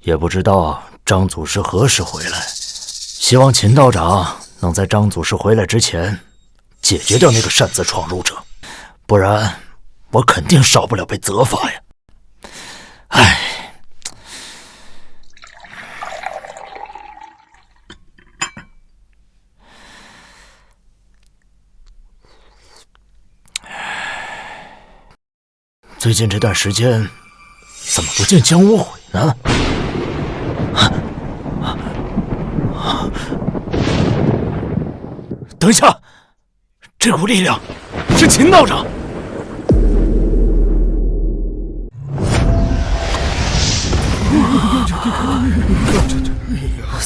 也不知道张祖师何时回来，希望秦道长能在张祖师回来之前解决掉那个擅自闯入者，不然我肯定少不了被责罚呀。唉。最近这段时间怎么不见江无悔呢？等一下，这股力量是秦道长。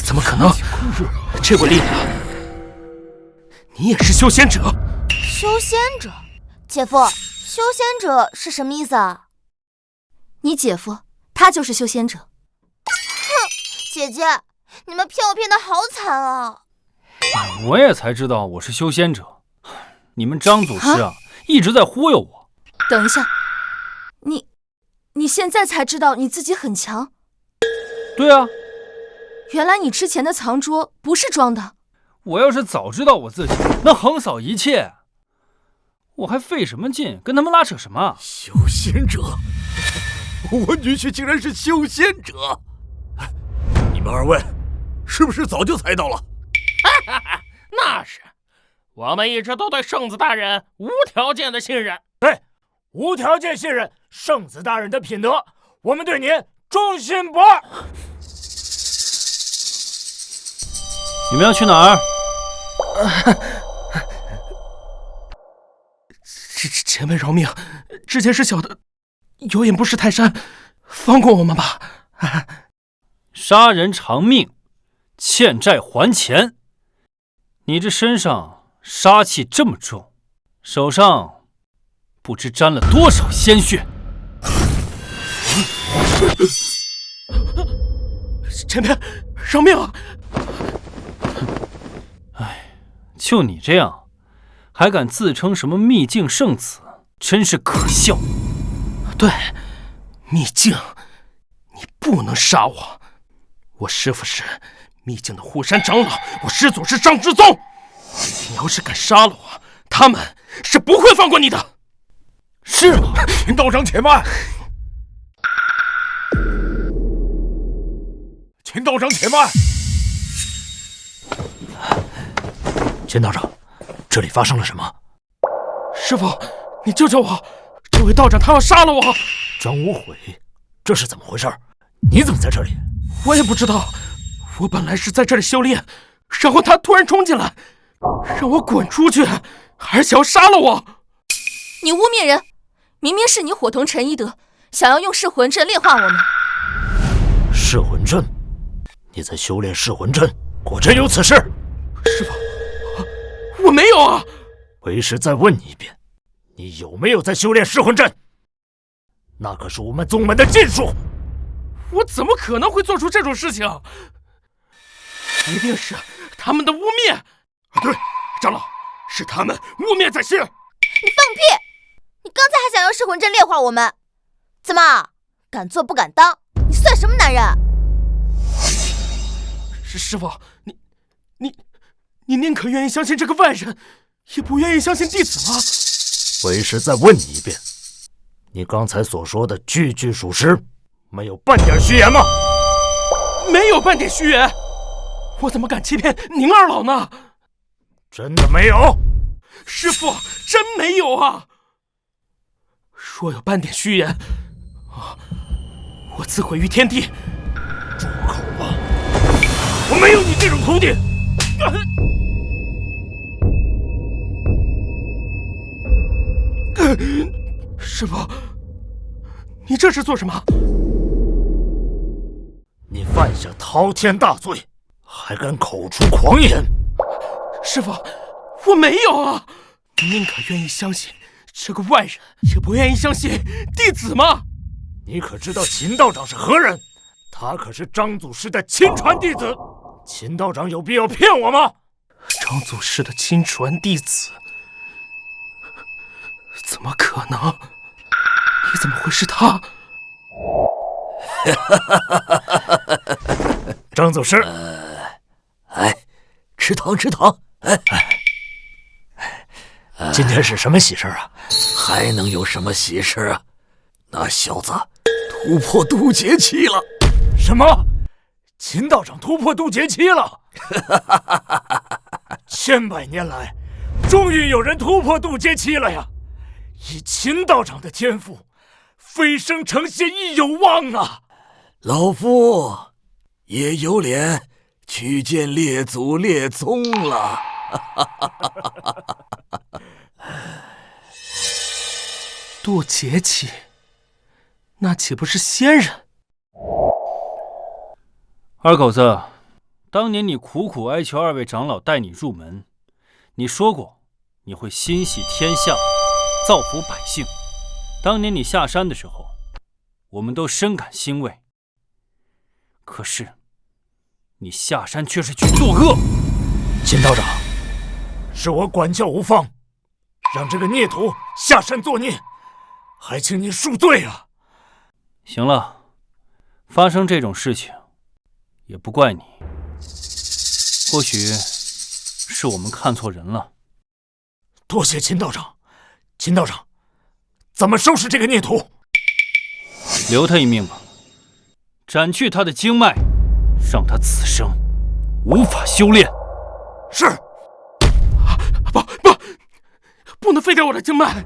怎么可能？这股力量，你也是修仙者？修仙者，姐夫。修仙者是什么意思啊？你姐夫，他就是修仙者。哼，姐姐，你们骗我骗得好惨啊！我也才知道我是修仙者，你们张祖师啊，一直在忽悠我。等一下，你现在才知道你自己很强？对啊，原来你之前的藏拙不是装的。我要是早知道我自己能横扫一切，我还费什么劲跟他们拉扯什么？修仙者，我女婿竟然是修仙者！你们二位是不是早就猜到了？那是，我们一直都对圣子大人无条件的信任。对，无条件信任圣子大人的品德，我们对您忠心不二。你们要去哪儿？前辈饶命，这件事小的有眼不识泰山，放过我们吧。杀人偿命，欠债还钱。你这身上杀气这么重，手上不知沾了多少鲜血。前辈，饶命啊！就你这样，还敢自称什么秘境圣子，真是可笑。对，秘境，你不能杀我。我师父是秘境的护山长老，我师祖是张之宗。你要是敢杀了我，他们是不会放过你的。是吗？秦道长且慢。秦道长且慢。秦道长，这里发生了什么？师父，你救救我！这位道长他要杀了我！张无悔，这是怎么回事？你怎么在这里？我也不知道，我本来是在这里修炼，然后他突然冲进来，让我滚出去，还想要杀了我。你污蔑人！明明是你伙同陈一德，想要用噬魂阵炼化我们。噬魂阵？你在修炼噬魂阵？果真有此事？师父，我没有啊！为师再问你一遍，你有没有在修炼噬魂阵？那可是我们宗门的禁术。我怎么可能会做出这种事情？一定是他们的污蔑。对，长老，是他们污蔑在先。你放屁！你刚才还想用噬魂阵炼化我们，怎么敢做不敢当？你算什么男人？师父，你宁可愿意相信这个外人，也不愿意相信弟子吗？为师再问你一遍，你刚才所说的句句属实，没有半点虚言吗？没有半点虚言，我怎么敢欺骗宁二老呢？真的没有？师父，真没有啊！若有半点虚言，我自毁于天地！住口吧！我没有你这种徒弟！师父，你这是做什么？你犯下滔天大罪，还敢口出狂言！师父，我没有啊！你宁可愿意相信这个外人，也不愿意相信弟子吗？你可知道秦道长是何人？他可是张祖师的亲传弟子。秦道长有必要骗我吗？张祖师的亲传弟子？怎么可能？你怎么会是他？张祖师，吃糖吃糖。今天是什么喜事啊？还能有什么喜事啊？那小子突破渡劫期了。什么？秦道长突破渡劫期了？千百年来，终于有人突破渡劫期了呀！以秦道长的天赋，飞升成仙亦有望啊！老夫也有脸去见列祖列宗了。渡劫期，那岂不是仙人？二狗子，当年你苦苦哀求二位长老带你入门，你说过你会心系天下，造福百姓。当年你下山的时候，我们都深感欣慰。可是，你下山却是去作恶。秦道长，是我管教无方，让这个孽徒下山作孽，还请您恕罪啊！行了，发生这种事情，也不怪你。或许是我们看错人了。多谢秦道长。秦道长，怎么收拾这个孽徒？留他一命吧，斩去他的经脉，让他此生无法修炼。是。不能废掉我的经脉！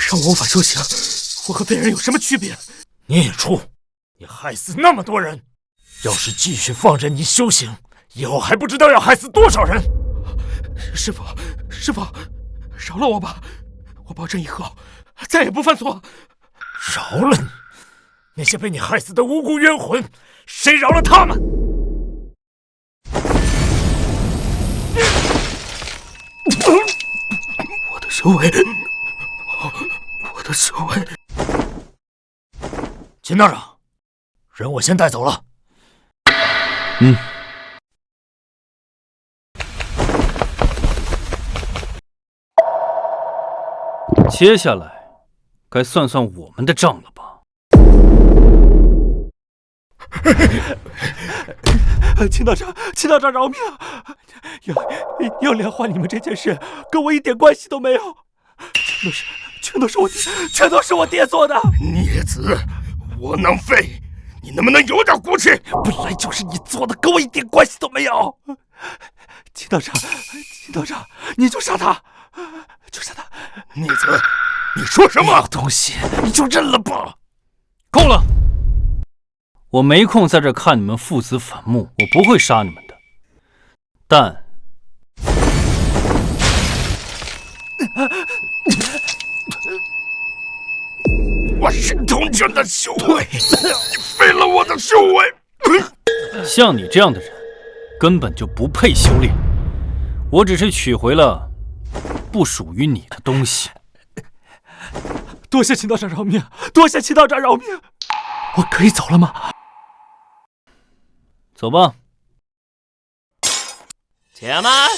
让我无法修行，我和废人有什么区别？孽畜，你害死那么多人，要是继续放任你修行，以后还不知道要害死多少人。师父，饶了我吧，我保证以后再也不犯错。饶了你？那些被你害死的无辜冤魂，谁饶了他们？我的修为，我的修为。秦道长，人我先带走了。接下来该算算我们的账了吧？秦道长饶命！要莲花你们这件事跟我一点关系都没有，全都是我爹做的。孽子，窝囊废，你能不能有点骨气？本来就是你做的，跟我一点关系都没有。秦道长，你就杀他，孽子，你说什么东西？你就认了吧。够了，我没空在这看你们父子反目，我不会杀你们的。但我神通拳的修为，废了我的修为。像你这样的人，根本就不配修炼。我只是取回了不属于你的东西。多谢秦道长饶命！我可以走了吗？走吧。且慢！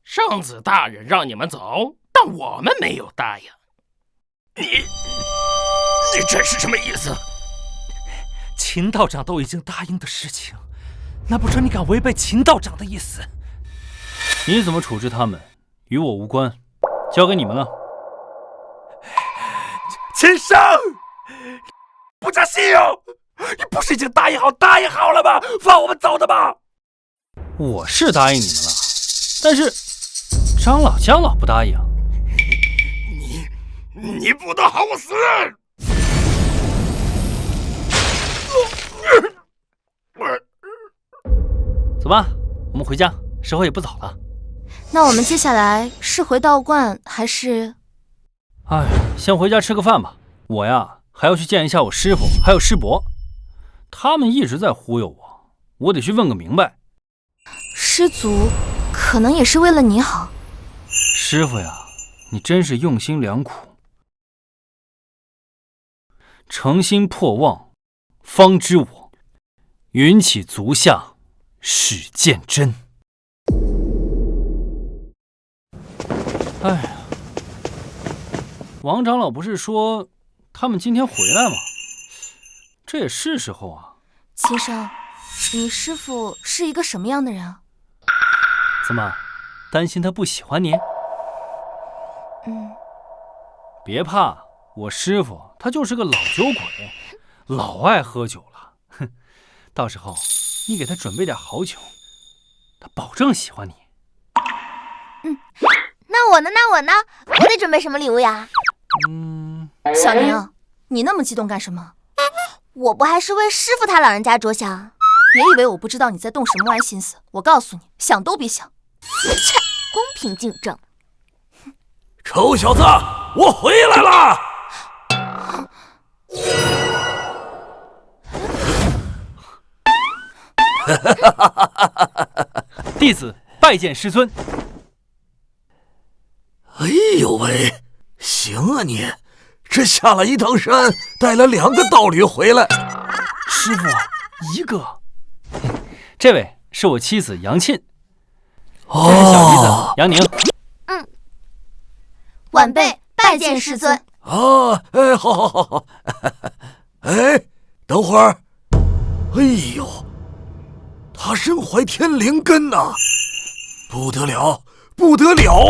圣子大人让你们走，但我们没有答应。你这是什么意思？秦道长都已经答应的事情，难不成你敢违背秦道长的意思？你怎么处置他们，与我无关，交给你们了。秦生，不加信用！你不是已经答应好了吗？放我们走的吗？我是答应你们了，但是江老不答应。你不得好死！走吧，我们回家，时候也不早了。那我们接下来是回道观还是？先回家吃个饭吧。我呀，还要去见一下我师父还有师伯，他们一直在忽悠我，我得去问个明白。师祖可能也是为了你好。师父呀，你真是用心良苦。诚心破妄，方知我。云起足下，始见真。哎呀，王长老不是说他们今天回来吗？这也是时候啊。秦生，你师父是一个什么样的人啊？怎么，担心他不喜欢你？别怕，我师父他就是个老酒鬼，老爱喝酒了。哼，到时候你给他准备点好酒，他保证喜欢你。那我呢？我得准备什么礼物呀？小宁，你那么激动干什么？我不还是为师傅他老人家着想？别以为我不知道你在动什么歪心思，我告诉你，想都别想。切，公平竞争。臭小子，我回来了！弟子拜见师尊。哎呦喂，行啊你，这下了一趟山，带了2个道侣回来。师傅，一个。这位是我妻子杨沁，这是小姨子杨宁。晚辈拜见师尊。好。哎，等会儿。哎呦，他身怀天灵根呐，不得了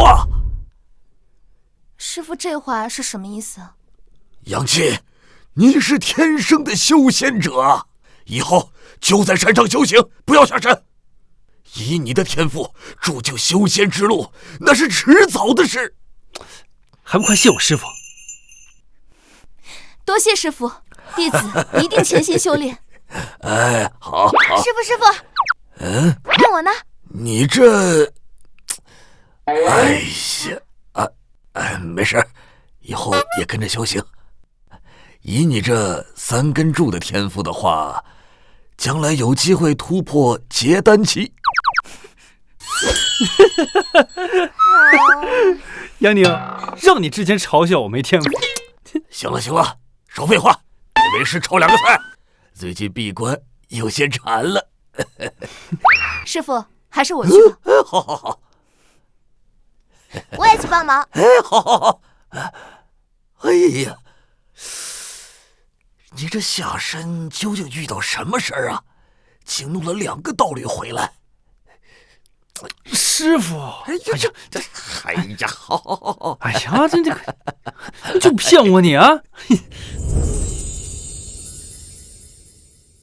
啊！师父这话是什么意思？杨沁，你是天生的修仙者，以后就在山上修行，不要下山。以你的天赋，铸就修仙之路，那是迟早的事。还不快谢我师傅！多谢师傅，弟子一定潜心修炼。哎，好，好。师傅，让我呢？你这……哎呀，没事，以后也跟着修行。以你这3根柱的天赋的话，将来有机会突破结丹期。杨宁，让你之前嘲笑我没天赋。行了，少废话，给为师炒2个菜。最近闭关有些馋了。师傅，还是我去吧。好。我也去帮忙。好。哎呀，你这下山究竟遇到什么事儿啊？竟弄了2个道侣回来。师傅，哎呀，好。哎呀，这就骗我你啊！